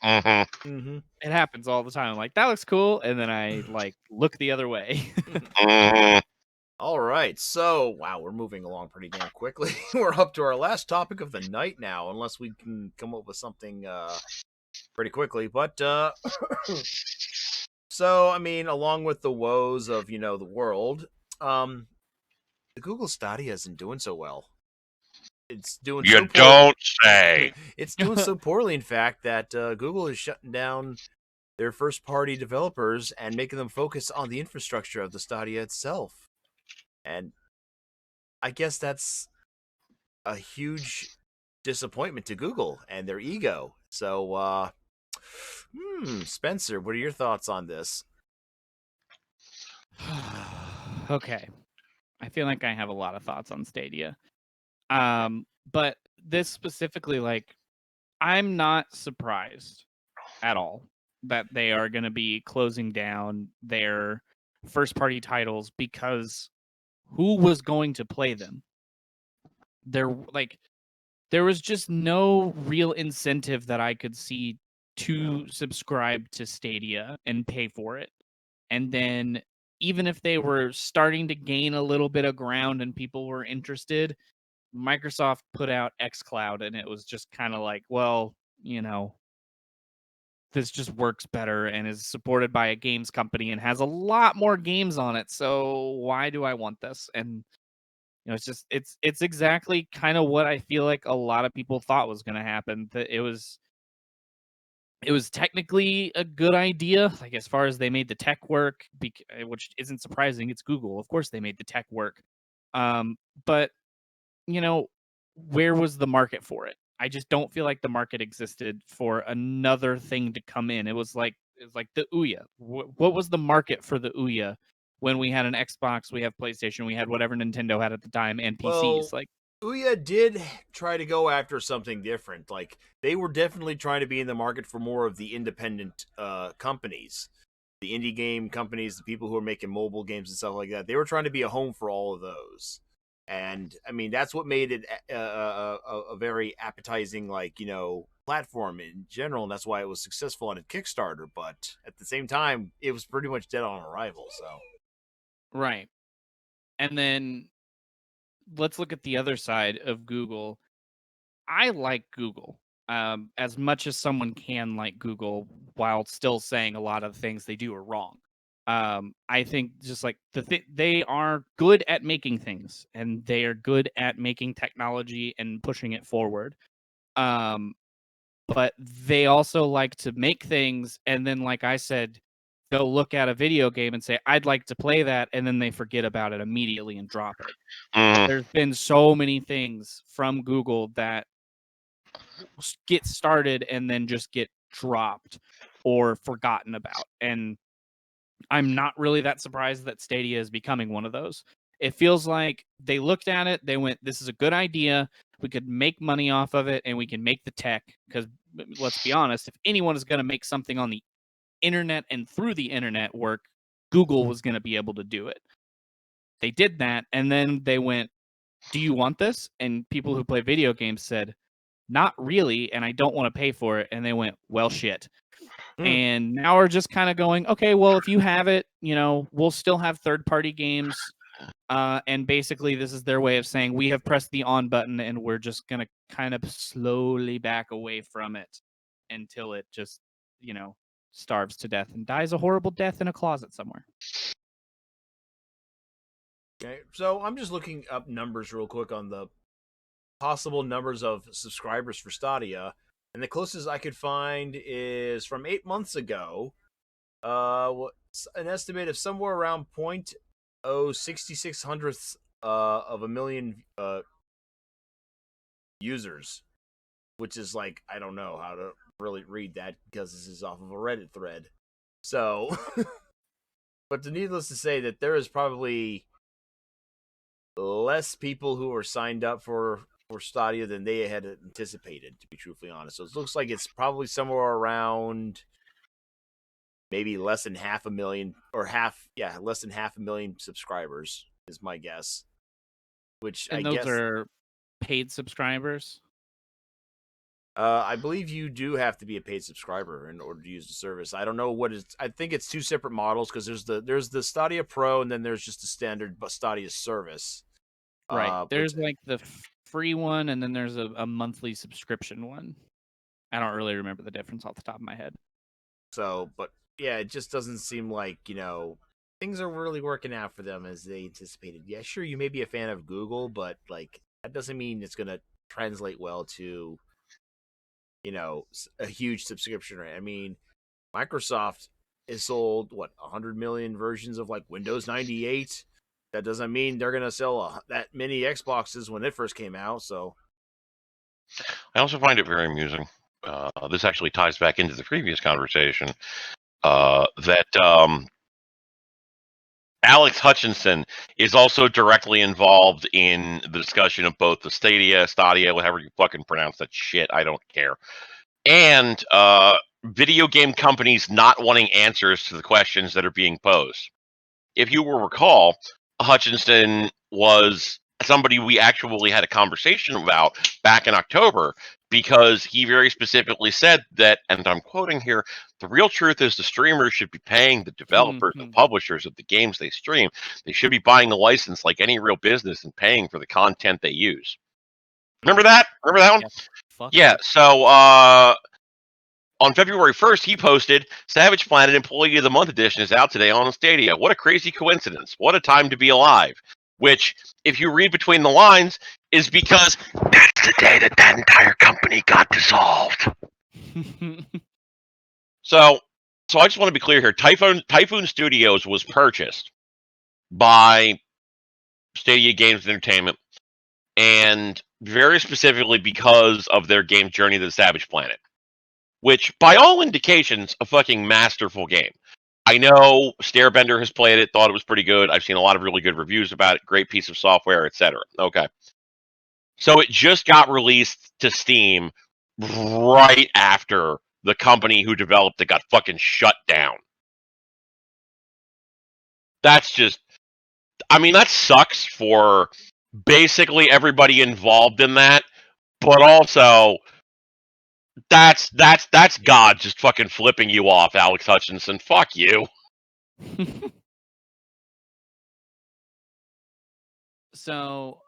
Hmm. Mm-hmm. It happens all the time. I'm like, "That looks cool," and then I like look the other way. Hmm. All right, so wow, we're moving along pretty damn quickly. We're up to our last topic of the night now, unless we can come up with something pretty quickly. But so I mean, along with the woes of the world, um, the Google Stadia isn't doing so well. It's doing You so poorly. don't say. It's doing so poorly, in fact, that Google is shutting down their first-party developers and making them focus on the infrastructure of the Stadia itself. And I guess that's a huge disappointment to Google and their ego. So, Spencer, what are your thoughts on this? Okay. I feel like I have a lot of thoughts on Stadia. But this specifically, like, I'm not surprised at all that they are going to be closing down their first party titles because who was going to play them? There was just no real incentive that I could see to subscribe to Stadia and pay for it. And then even if they were starting to gain a little bit of ground and people were interested, Microsoft put out xCloud and it was just kind of like, well, this just works better and is supported by a games company and has a lot more games on it. So why do I want this? And it's exactly kind of what I feel like a lot of people thought was going to happen. That it was technically a good idea, like as far as they made the tech work, which isn't surprising. It's Google, of course they made the tech work. But you know, where was the market for it? I just don't feel like the market existed for another thing to come in. It was like the Ouya. What was the market for the Ouya when we had an Xbox, we have PlayStation, we had whatever Nintendo had at the time, and PCs? Well, Like, Ouya did try to go after something different. Like they were definitely trying to be in the market for more of the independent companies, the indie game companies, the people who are making mobile games and stuff like that. They were trying to be a home for all of those. And I mean, that's what made it a very appetizing, platform in general, and that's why it was successful on a Kickstarter. But at the same time, it was pretty much dead on arrival. So, right. And then let's look at the other side of Google. I like Google as much as someone can like Google while still saying a lot of the things they do are wrong. I think just like they are good at making things and they are good at making technology and pushing it forward. Um, but they also like to make things and then, like I said, they'll look at a video game and say, I'd like to play that, and then they forget about it immediately and drop it. Mm. There's been so many things from Google that get started and then just get dropped or forgotten about. And I'm not really that surprised that Stadia is becoming one of those. It feels like they looked at it, they went, this is a good idea. We could make money off of it and we can make the tech. Because let's be honest, if anyone is going to make something on the internet and through the internet work, Google was going to be able to do it. they did that, and then they went, "Do you want this?" And people who play video games said, "Not really, and I don't want to pay for it." And they went, "Well, shit." And now we're just kind of going, okay, well, if you have it, we'll still have third-party games. And basically, this is their way of saying we have pressed the on button, and we're just gonna kind of slowly back away from it until it just, starves to death and dies a horrible death in a closet somewhere. Okay, so I'm just looking up numbers real quick on the possible numbers of subscribers for Stadia, and the closest I could find is from 8 months ago. An estimate of somewhere around 0.066 of a million users, which is like, I don't know how to really read that because this is off of a Reddit thread. So, but needless to say that there is probably less people who are signed up for Stadia than they had anticipated, to be truthfully honest. So it looks like it's probably somewhere around maybe less than half a million, or less than half a million subscribers is my guess. Which And I those guess are paid subscribers. I believe you do have to be a paid subscriber in order to use the service. I don't know what is. I think it's two separate models because there's the Stadia Pro, and then there's just the standard Stadia service. Right. There's like the free one, and then there's a monthly subscription one. I don't really remember the difference off the top of my head. So, but yeah, it just doesn't seem like, things are really working out for them as they anticipated. Yeah, sure, you may be a fan of Google, but like that doesn't mean it's going to translate well to, a huge subscription rate. I mean, Microsoft has sold 100 million versions of like Windows 98. That doesn't mean they're going to sell that many Xboxes when it first came out. So I also find it very amusing. This actually ties back into the previous conversation that Alex Hutchinson is also directly involved in the discussion of both the Stadia, whatever you fucking pronounce that shit, I don't care, and video game companies not wanting answers to the questions that are being posed. If you will recall, Hutchinson was somebody we actually had a conversation about back in October because he very specifically said that, and I'm quoting here, the real truth is the streamers should be paying the developers and publishers of the games they stream. They should be buying the license like any real business and paying for the content they use. Remember that? Remember that one? Yeah. So on February 1st, he posted, Savage Planet Employee of the Month edition is out today on Stadia. What a crazy coincidence. What a time to be alive. Which, if you read between the lines, is because that's the day that entire company got dissolved. So I just want to be clear here. Typhoon Studios was purchased by Stadia Games Entertainment, and very specifically because of their game Journey to the Savage Planet, which, by all indications, a fucking masterful game. I know Stairbender has played it, thought it was pretty good. I've seen a lot of really good reviews about it. Great piece of software, etc. Okay. So it just got released to Steam right after the company who developed it got fucking shut down. That's just, I mean, that sucks for basically everybody involved in that, but also that's God just fucking flipping you off, Alex Hutchinson. Fuck you. So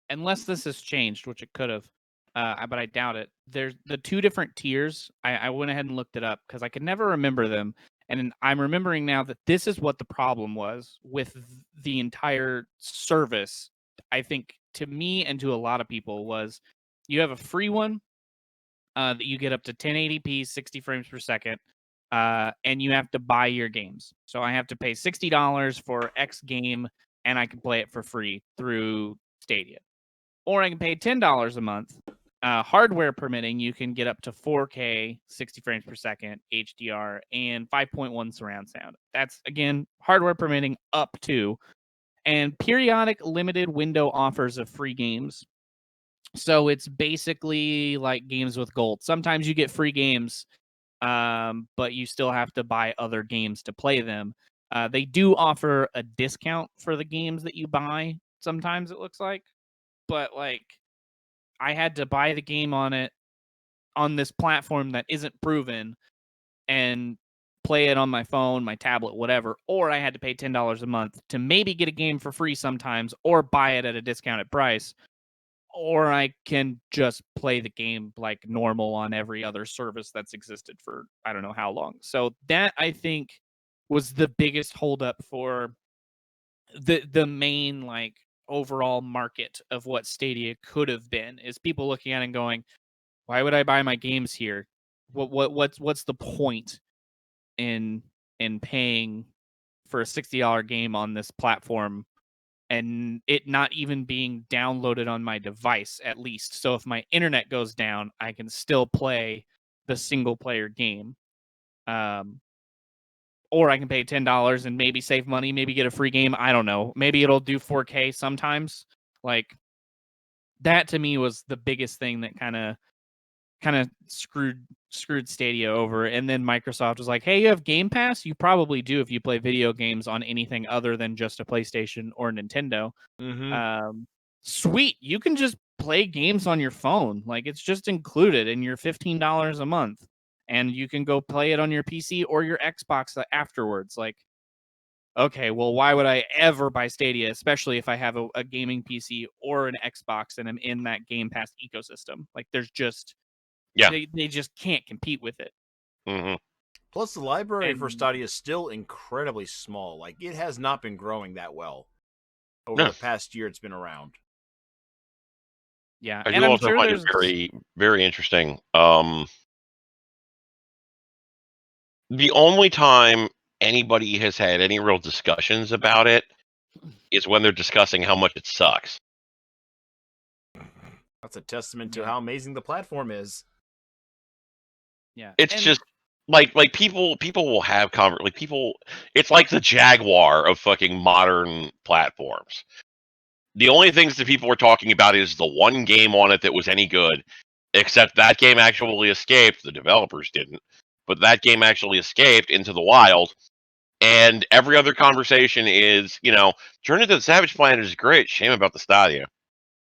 unless this has changed, which it could have, but I doubt it. There's the two different tiers. I went ahead and looked it up because I could never remember them, and I'm remembering now that this is what the problem was with the entire service. I think to me and to a lot of people was you have a free one that you get up to 1080p, 60 frames per second, and you have to buy your games. So I have to pay $60 for X game, and I can play it for free through Stadia. Or I can pay $10 a month. Hardware permitting, you can get up to 4K, 60 frames per second, HDR, and 5.1 surround sound. That's, again, hardware permitting up to. And periodic limited window offers of free games. So it's basically like games with gold. Sometimes you get free games, but you still have to buy other games to play them. They do offer a discount for the games that you buy. Sometimes it looks like, but like I had to buy the game on this platform that isn't proven and play it on my phone, my tablet, whatever, or I had to pay $10 a month to maybe get a game for free sometimes or buy it at a discounted price, or I can just play the game like normal on every other service that's existed for I don't know how long. So that I think was the biggest holdup for the main like overall market of what Stadia could have been is people looking at it and going, why would I buy my games here? What's the point in paying for a $60 game on this platform and it not even being downloaded on my device at least. So if my internet goes down, I can still play the single player game. Or I can pay $10 and maybe save money, maybe get a free game. I don't know. Maybe it'll do 4K sometimes. Like that to me was the biggest thing that kind of screwed Stadia over. And then Microsoft was like, "Hey, you have Game Pass? You probably do if you play video games on anything other than just a PlayStation or Nintendo. Mm-hmm. Sweet, you can just play games on your phone. Like it's just included in your $15 a month, and you can go play it on your PC or your Xbox afterwards." Like, okay, well, why would I ever buy Stadia, especially if I have a gaming PC or an Xbox and I'm in that Game Pass ecosystem? Like, there's just Yeah. they just can't compete with it. Mm-hmm. Plus, the library for And Stadia is still incredibly small. Like, it has not been growing that well over No. the past year it's been around. yeah, I and do I'm also sure find it there's very, very interesting. The only time anybody has had any real discussions about it is when they're discussing how much it sucks. That's a testament to yeah, how amazing the platform is. yeah, It's and just like people will have like people. It's like the Jaguar of fucking modern platforms. The only things that people were talking about is the one game on it that was any good, except that game actually escaped. The developers didn't, but that game actually escaped into the wild. And every other conversation is, Journey to the Savage Planet is great. Shame about the Stadia.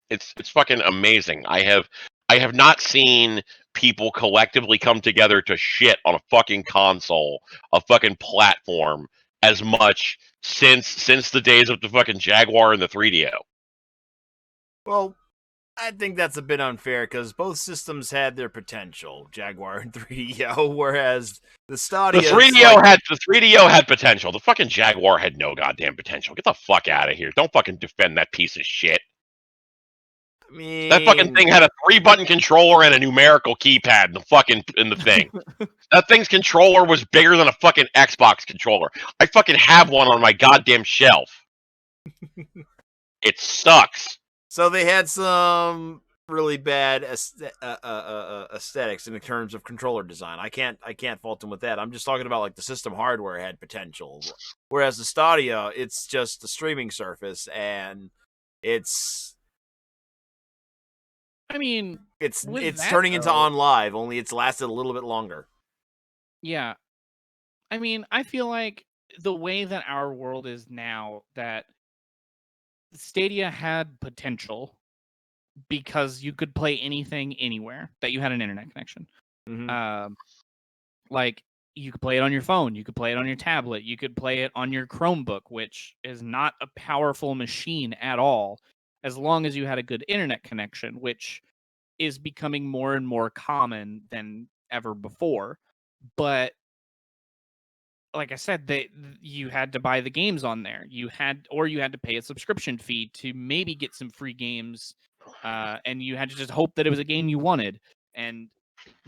It's fucking amazing. I have not seen people collectively come together to shit on a fucking console, a fucking platform, as much since the days of the fucking Jaguar and the 3DO. Well, I think that's a bit unfair because both systems had their potential, Jaguar and 3DO, whereas the The Stadia, 3DO had potential. The fucking Jaguar had no goddamn potential. Get the fuck out of here. Don't fucking defend that piece of shit. I That fucking mean, thing had a 3-button controller and a numerical keypad in the thing. That thing's controller was bigger than a fucking Xbox controller. I fucking have one on my goddamn shelf. It sucks. so they had some really bad aesthetics in terms of controller design. I can't fault them with that. I'm just talking about like the system hardware had potential, whereas the Stadia, it's just the streaming surface, and it's I mean, with it's that turning into though, on live. Only it's lasted a little bit longer. yeah, I mean, I feel like the way that our world is now, that Stadia had potential because you could play anything anywhere that you had an internet connection. Mm-hmm. Like you could play it on your phone, you could play it on your tablet, you could play it on your Chromebook, which is not a powerful machine at all, as long as you had a good internet connection, which is becoming more and more common than ever before. But like I said, you had to buy the games on there. You had to pay a subscription fee to maybe get some free games, and you had to just hope that it was a game you wanted, and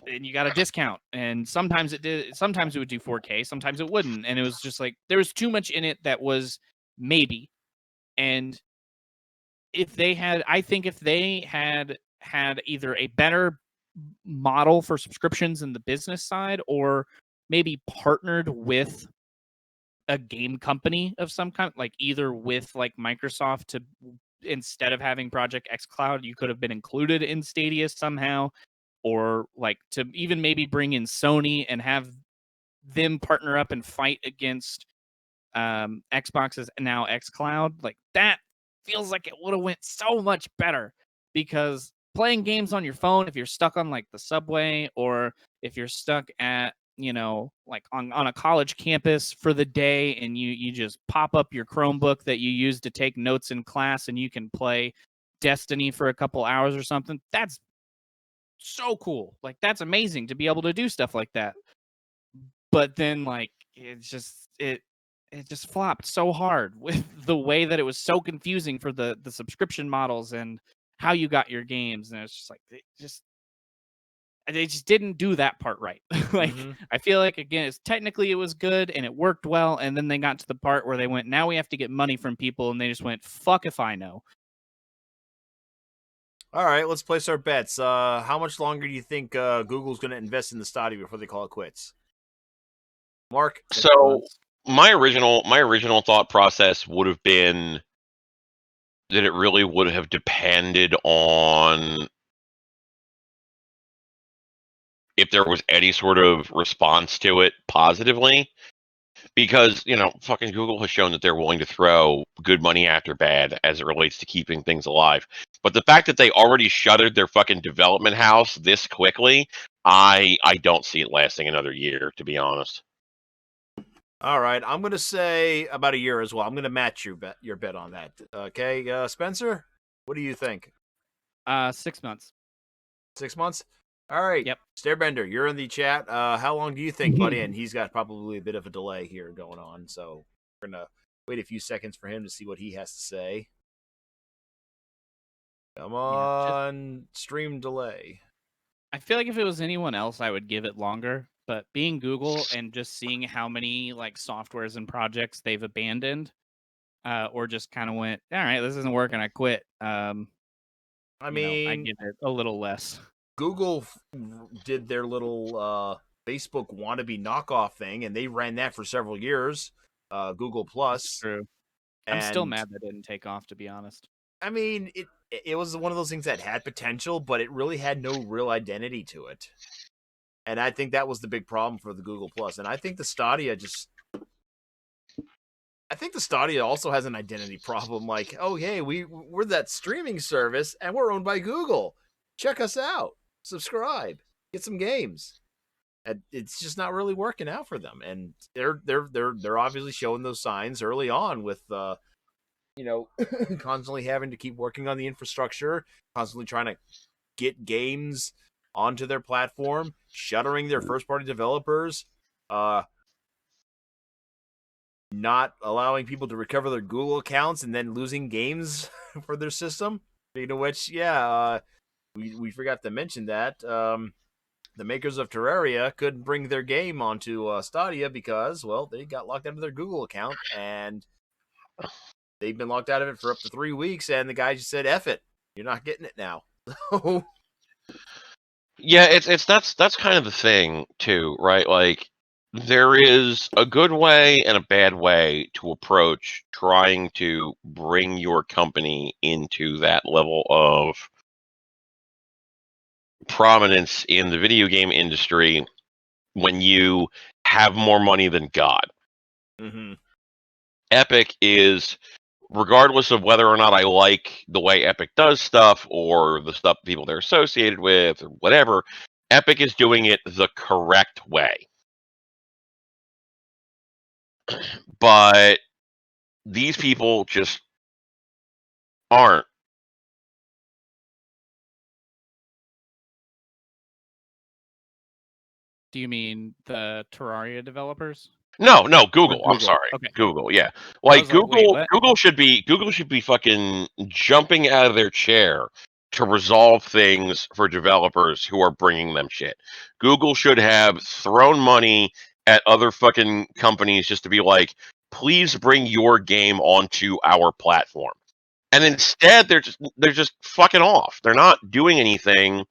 you got a discount. And sometimes it did. Sometimes it would do 4K. Sometimes it wouldn't. And it was just like there was too much in it that was maybe. And I think if they had either a better model for subscriptions in the business side, or maybe partnered with a game company of some kind, like either with like Microsoft to, instead of having Project X Cloud, you could have been included in Stadia somehow, or like to even maybe bring in Sony and have them partner up and fight against Xbox is now xCloud. Like that feels like it would have went so much better, because playing games on your phone, if you're stuck on like the subway, or if you're stuck at, like on a college campus for the day, and you just pop up your Chromebook that you use to take notes in class, and you can play Destiny for a couple hours or something. That's so cool. Like that's amazing to be able to do stuff like that. But then like it just flopped so hard with the way that it was so confusing for the subscription models and how you got your games, and it's just like they just didn't do that part right. Like I feel like, again, it's technically it was good and it worked well, and then they got to the part where they went, now we have to get money from people, and they just went, fuck if I know. All right, let's place our bets. How much longer do you think Google's going to invest in the Stadia before they call it quits? Mark? So my original thought process would have been that it really would have depended on if there was any sort of response to it positively. Because, fucking Google has shown that they're willing to throw good money after bad as it relates to keeping things alive. But the fact that they already shuttered their fucking development house this quickly, I don't see it lasting another year, to be honest. All right, I'm going to say about a year as well. I'm going to match your bet on that. Okay, Spencer, what do you think? 6 months. 6 months? All right. Yep. Stairbender, you're in the chat. How long do you think, buddy? And he's got probably a bit of a delay here going on, so we're going to wait a few seconds for him to see what he has to say. Come on, stream delay. I feel like if it was anyone else, I would give it longer. But being Google and just seeing how many like softwares and projects they've abandoned, or just kind of went, all right, this isn't working, I quit. I give it a little less. Google did their little Facebook wannabe knockoff thing, and they ran that for several years. Google Plus. That's true. I'm still mad that didn't take off, to be honest. I mean, it was one of those things that had potential, but it really had no real identity to it. And I think that was the big problem for the Google Plus. And I think the Stadia also has an identity problem. Like, oh, hey, we're that streaming service, and we're owned by Google. Check us out. Subscribe. Get some games. And it's just not really working out for them. And they're obviously showing those signs early on with constantly having to keep working on the infrastructure, constantly trying to get games onto their platform, shuttering their first-party developers, not allowing people to recover their Google accounts, and then losing games for their system. Speaking of which, we forgot to mention that the makers of Terraria couldn't bring their game onto Stadia because, well, they got locked out of their Google account, and they've been locked out of it for up to 3 weeks, and the guy just said, F it, you're not getting it now. Yeah, that's kind of the thing too, right? Like there is a good way and a bad way to approach trying to bring your company into that level of prominence in the video game industry when you have more money than God. Mm-hmm. Epic is, regardless of whether or not I like the way Epic does stuff or the stuff people they're associated with or whatever, Epic is doing it the correct way. But these people just aren't. Do you mean the Terraria developers? No, Google. Google. I'm sorry. Okay. Google, yeah. Like Google should be fucking jumping out of their chair to resolve things for developers who are bringing them shit. Google should have thrown money at other fucking companies just to be like, please bring your game onto our platform. And instead they're just fucking off. They're not doing anything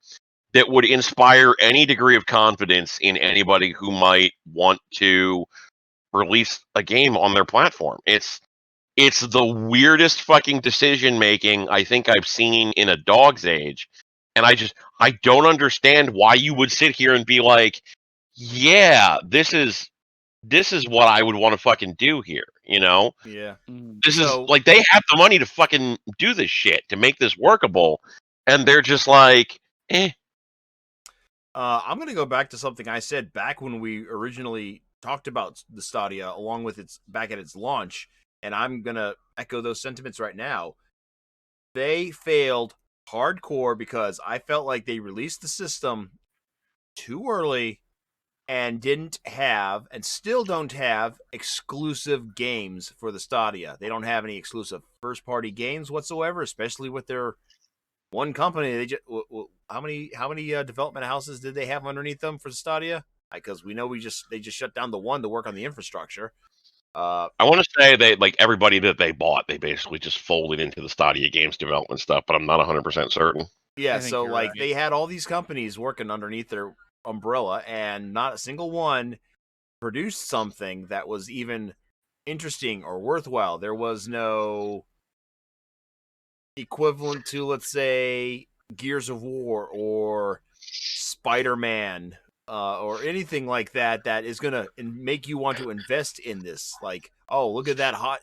that would inspire any degree of confidence in anybody who might want to release a game on their platform. It's the weirdest fucking decision making I think I've seen in a dog's age. And I don't understand why you would sit here and be like, yeah, this is what I would want to fucking do here. You know, Yeah. this is So- like they have the money to fucking do this shit to make this workable, and they're just like, eh. I'm going to go back to something I said back when we originally talked about the Stadia, along with its back at its launch, and I'm going to echo those sentiments right now. They failed hardcore because I felt like they released the system too early and didn't have, and still don't have, exclusive games for the Stadia. They don't have any exclusive first-party games whatsoever, especially with their one company. They just how many development houses did they have underneath them for the Stadia? Because we know they just shut down the one to work on the infrastructure. I want to say they like everybody that they bought, they basically just folded into the Stadia Games development stuff, but I'm not 100% certain. Yeah, I think so you're like right. they had all these companies working underneath their umbrella, and not a single one produced something that was even interesting or worthwhile. There was no equivalent to, let's say, Gears of War or Spider-Man, or anything like that that is gonna make you want to invest in this. Like, oh, look at that hot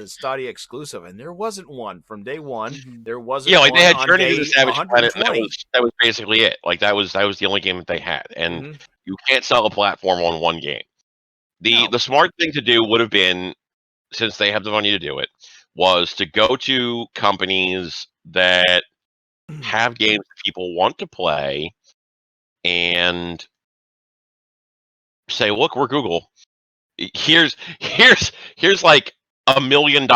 Stadia exclusive, and there wasn't one from day one. Mhm. There wasn't Yeah, like they one had on Journey to the day Savage Planet, and 120. that was basically it. Like that was the only game that they had, and Mm-hmm. you can't sell a platform on one game. No. The smart thing to do would have been, since they have the money to do it, was to go to companies that have games that people want to play and say, "Look, we're Google. Here's like $1 million.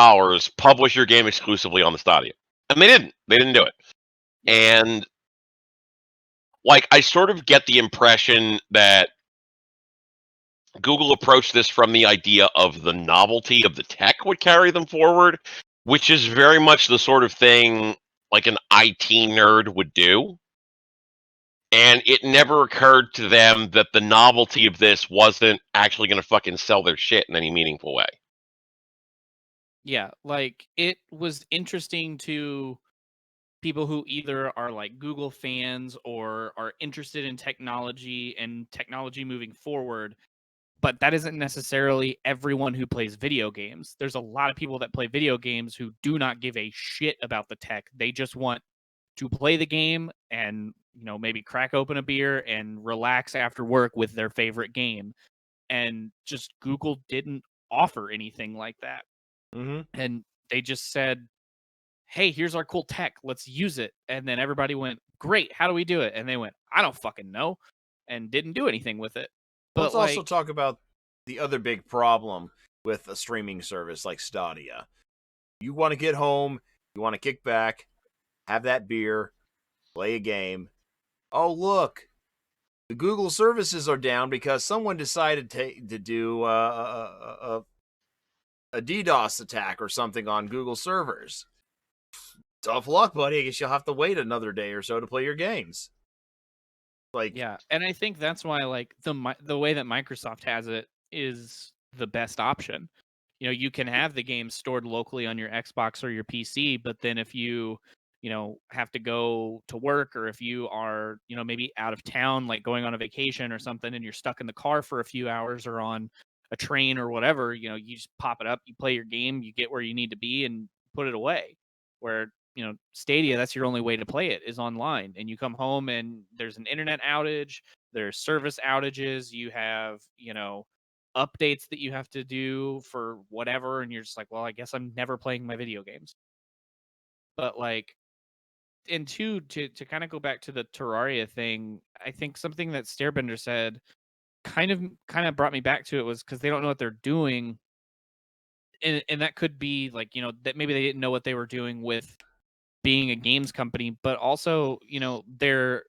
Publish your game exclusively on the Stadia." And they didn't. They didn't do it. And like, I sort of get the impression that Google approached this from the idea of the novelty of the tech would carry them forward, which is very much the sort of thing like an IT nerd would do. And it never occurred to them that the novelty of this wasn't actually going to fucking sell their shit in any meaningful way. Yeah, like it was interesting to people who either are like Google fans or are interested in technology and technology moving forward, but that isn't necessarily everyone who plays video games. There's a lot of people that play video games who do not give a shit about the tech. They just want to play the game and, maybe crack open a beer and relax after work with their favorite game. And just Google didn't offer anything like that. Mm-hmm. And they just said, hey, here's our cool tech. Let's use it. And then everybody went, great. How do we do it? And they went, I don't fucking know. And didn't do anything with it. Let's But also like, talk about the other big problem with a streaming service like Stadia. You want to get home, you want to kick back, have that beer, play a game. Oh, look, the Google services are down because someone decided to do a DDoS attack or something on Google servers. Tough luck, buddy. I guess you'll have to wait another day or so to play your games. Like, yeah. And I think that's why like the way that Microsoft has it is the best option. You can have the game stored locally on your Xbox or your PC, but then if you have to go to work, or if you are, maybe out of town, like going on a vacation or something, and you're stuck in the car for a few hours or on a train or whatever, you just pop it up, you play your game, you get where you need to be and put it away. Where, Stadia, that's your only way to play it is online. And you come home and there's an internet outage, there's service outages, you have, updates that you have to do for whatever, and you're just like, well, I guess I'm never playing my video games. But like, and two, to kind of go back to the Terraria thing, I think something that Stairbender said kind of brought me back to it was because they don't know what they're doing. And that could be like, that maybe they didn't know what they were doing with being a games company, but also, their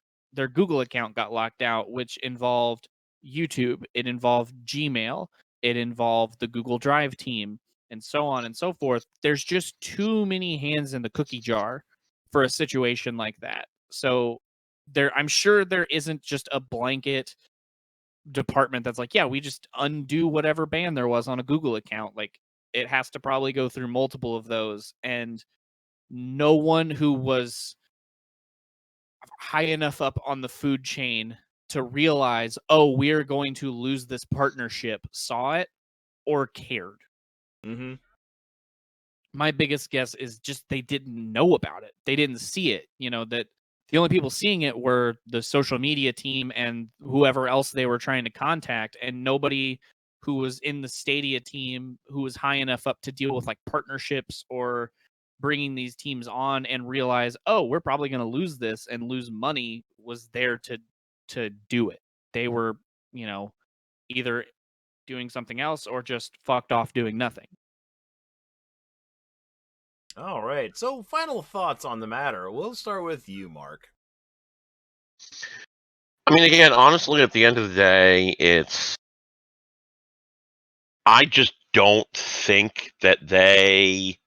Google account got locked out, which involved YouTube, it involved Gmail, it involved the Google Drive team, and so on and so forth. There's just too many hands in the cookie jar for a situation like that. So I'm sure there isn't just a blanket department that's like, yeah, we just undo whatever ban there was on a Google account. Like, it has to probably go through multiple of those, and no one who was high enough up on the food chain to realize, oh, we're going to lose this partnership, saw it or cared. Mm-hmm. My biggest guess is just they didn't know about it. They didn't see it. That the only people seeing it were the social media team and whoever else they were trying to contact, and nobody who was in the Stadia team who was high enough up to deal with like partnerships or bringing these teams on and realize, oh, we're probably going to lose this and lose money, was there to do it. They were, either doing something else or just fucked off doing nothing. All right. So, final thoughts on the matter. We'll start with you, Mark. I mean, again, honestly, at the end of the day, I just don't think that they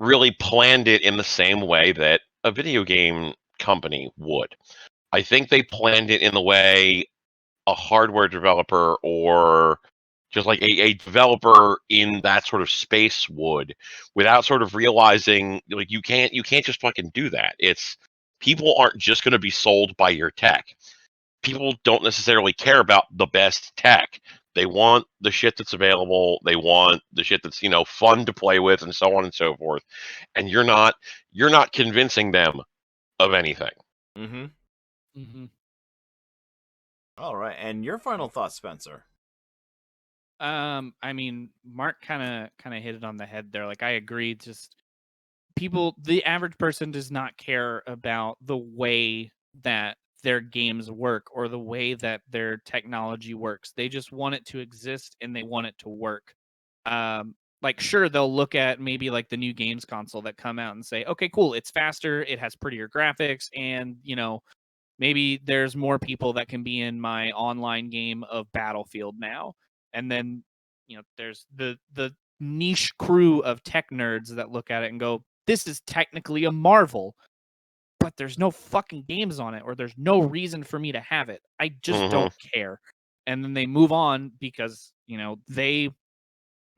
really planned it in the same way that a video game company would. I think they planned it in the way a hardware developer or just like a developer in that sort of space would, without sort of realizing like you can't just fucking do that. It's people aren't just going to be sold by your tech. People don't necessarily care about the best tech. They want the shit that's available. They want the shit that's, fun to play with and so on and so forth. And you're not convincing them of anything. Mm-hmm. Mm-hmm. All right. And your final thoughts, Spencer? I mean, Mark kind of hit it on the head there. Like, I agree. Just the average person does not care about the way that their games work or the way that their technology works. They just want it to exist and they want it to work. Like, sure, they'll look at maybe like the new games console that come out and say, okay, cool, it's faster, it has prettier graphics, and maybe there's more people that can be in my online game of Battlefield now. And then, there's the niche crew of tech nerds that look at it and go, this is technically a marvel, but there's no fucking games on it, or there's no reason for me to have it. I just Hmm. don't care. And then they move on because, they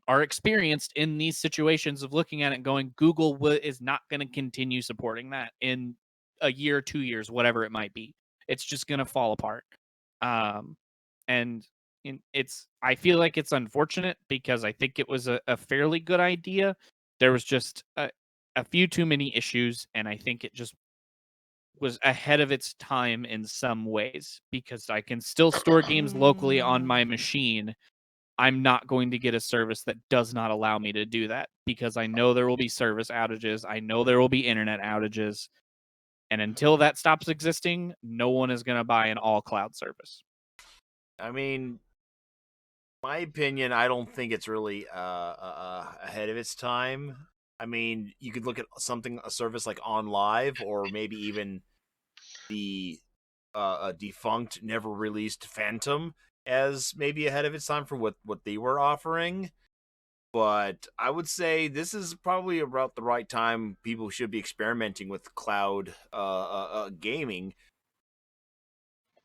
are experienced in these situations of looking at it and going, Google is not going to continue supporting that in a year, 2 years, whatever it might be. It's just going to fall apart. Um, and I feel like it's unfortunate because I think it was a fairly good idea. There was just a few too many issues, and I think it just was ahead of its time in some ways because I can still store games locally on my machine. I'm not going to get a service that does not allow me to do that because I know there will be service outages. I know there will be internet outages. And until that stops existing, no one is going to buy an all cloud service. I mean, my opinion, I don't think it's really ahead of its time. I mean, you could look at a service like On Live, or maybe even the defunct, never released Phantom as maybe ahead of its time for what they were offering. But I would say this is probably about the right time people should be experimenting with cloud gaming.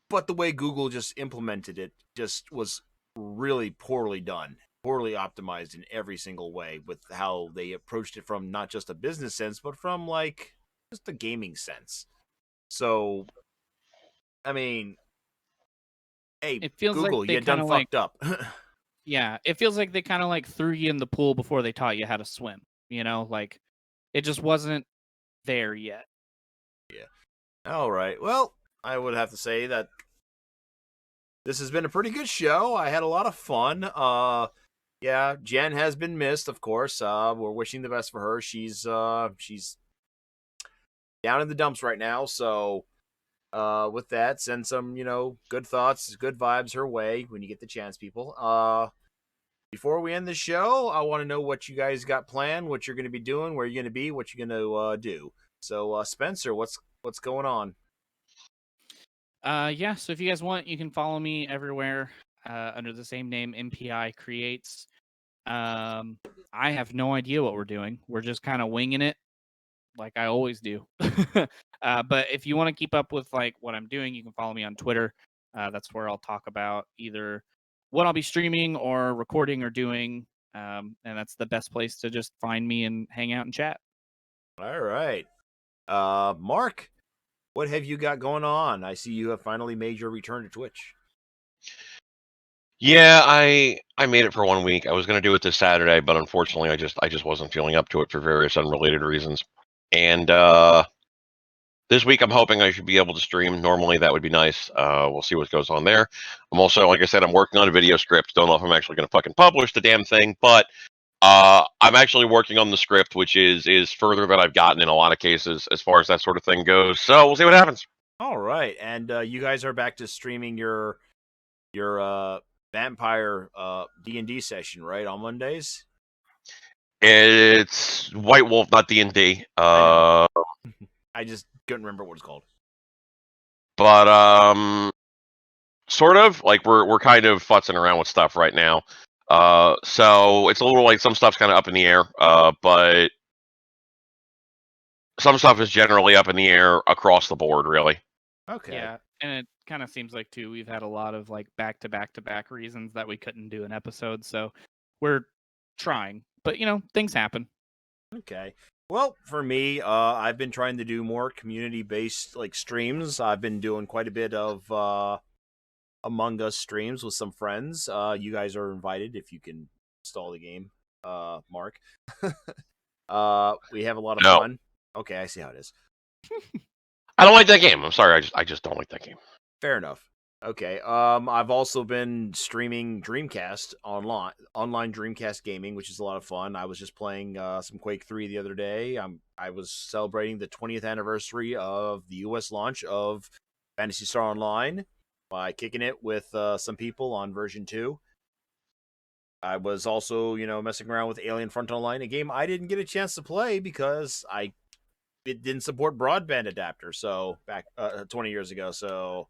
But the way Google just implemented it just was really poorly done, poorly optimized in every single way with how they approached it from not just a business sense, but from like just a gaming sense. So, I mean, hey, It feels like Google, they you kind done of like, fucked up. yeah, it feels like they kind of like threw you in the pool before they taught you how to swim. Like it just wasn't there yet. Yeah. All right. Well, I would have to say that this has been a pretty good show. I had a lot of fun. Yeah, Jen has been missed, of course. We're wishing the best for her. She's down in the dumps right now, so with that, send some, good thoughts, good vibes her way when you get the chance, people. Before we end the show, I want to know what you guys got planned, what you're going to be doing, where you're going to be, what you're going to do. So, Spencer, what's going on? Yeah, so if you guys want, you can follow me everywhere under the same name, MPI Creates. I have no idea what we're doing. We're just kind of winging it like I always do. But if you want to keep up with like what I'm doing, you can follow me on Twitter. That's where I'll talk about either what I'll be streaming or recording or doing. And that's the best place to just find me and hang out and chat. All right. Mark, what have you got going on? I see you have finally made your return to Twitch. Yeah, I made it for 1 week. I was going to do it this Saturday, but unfortunately, I just wasn't feeling up to it for various unrelated reasons. And this week, I'm hoping I should be able to stream. Normally, that would be nice. We'll see what goes on there. I'm also, like I said, I'm working on a video script. Don't know if I'm actually going to fucking publish the damn thing, but I'm actually working on the script, which is further than I've gotten in a lot of cases as far as that sort of thing goes. So we'll see what happens. All right, and you guys are back to streaming your vampire D&D session, right, on Mondays? It's White Wolf, not D&D. I know. I just couldn't remember what it's called. But sort of like we're kind of futzing around with stuff right now. So it's a little like some stuff's kind of up in the air. But some stuff is generally up in the air across the board, really. Okay. Yeah, and it kind of seems like too we've had a lot of like back to back reasons that we couldn't do an episode, so we're trying. But things happen. Okay. Well, for me, I've been trying to do more community-based like streams. I've been doing quite a bit of Among Us streams with some friends. You guys are invited if you can install the game, Mark. We have a lot of No. fun. Okay, I see how it is. I don't like that game. I'm sorry, I just don't like that game. Fair enough. Okay. I've also been streaming Dreamcast online Dreamcast gaming, which is a lot of fun. I was just playing some Quake 3 the other day. I was celebrating the 20th anniversary of the US launch of Phantasy Star Online by kicking it with some people on version 2. I was also, messing around with Alien Front Online, a game I didn't get a chance to play because it didn't support broadband adapter. So back 20 years ago, so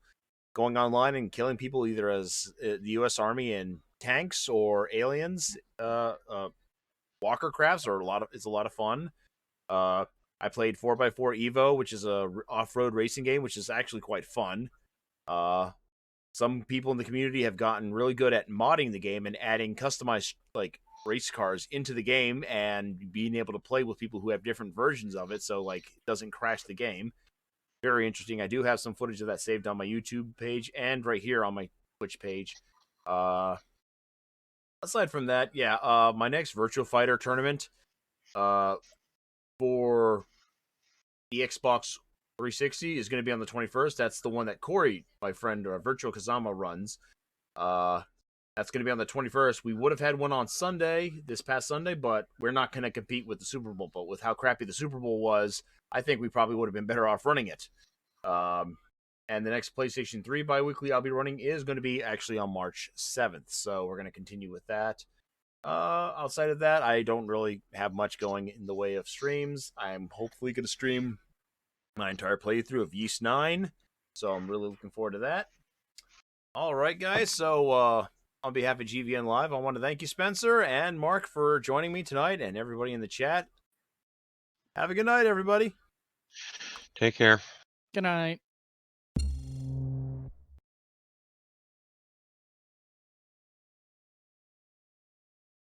going online and killing people either as the U.S. Army in tanks or aliens, walker crafts, it's a lot of fun. I played 4x4 Evo, which is a off-road racing game, which is actually quite fun. Some people in the community have gotten really good at modding the game and adding customized like race cars into the game and being able to play with people who have different versions of it, so like it doesn't crash the game. Very interesting. I do have some footage of that saved on my YouTube page and right here on my Twitch page. Aside from that, yeah, my next Virtual Fighter tournament for the Xbox 360 is going to be on the 21st. That's the one that Corey, my friend, Virtual Kazama, runs. That's going to be on the 21st. We would have had one on this past Sunday, but we're not going to compete with the Super Bowl. But with how crappy the Super Bowl was, I think we probably would have been better off running it. And the next PlayStation 3 bi-weekly I'll be running is going to be actually on March 7th. So we're going to continue with that. Outside of that, I don't really have much going in the way of streams. I'm hopefully going to stream my entire playthrough of Yeast 9. So I'm really looking forward to that. All right, guys. So on behalf of GVN Live, I want to thank you, Spencer and Mark, for joining me tonight and everybody in the chat. Have a good night, everybody. Take care. Good night.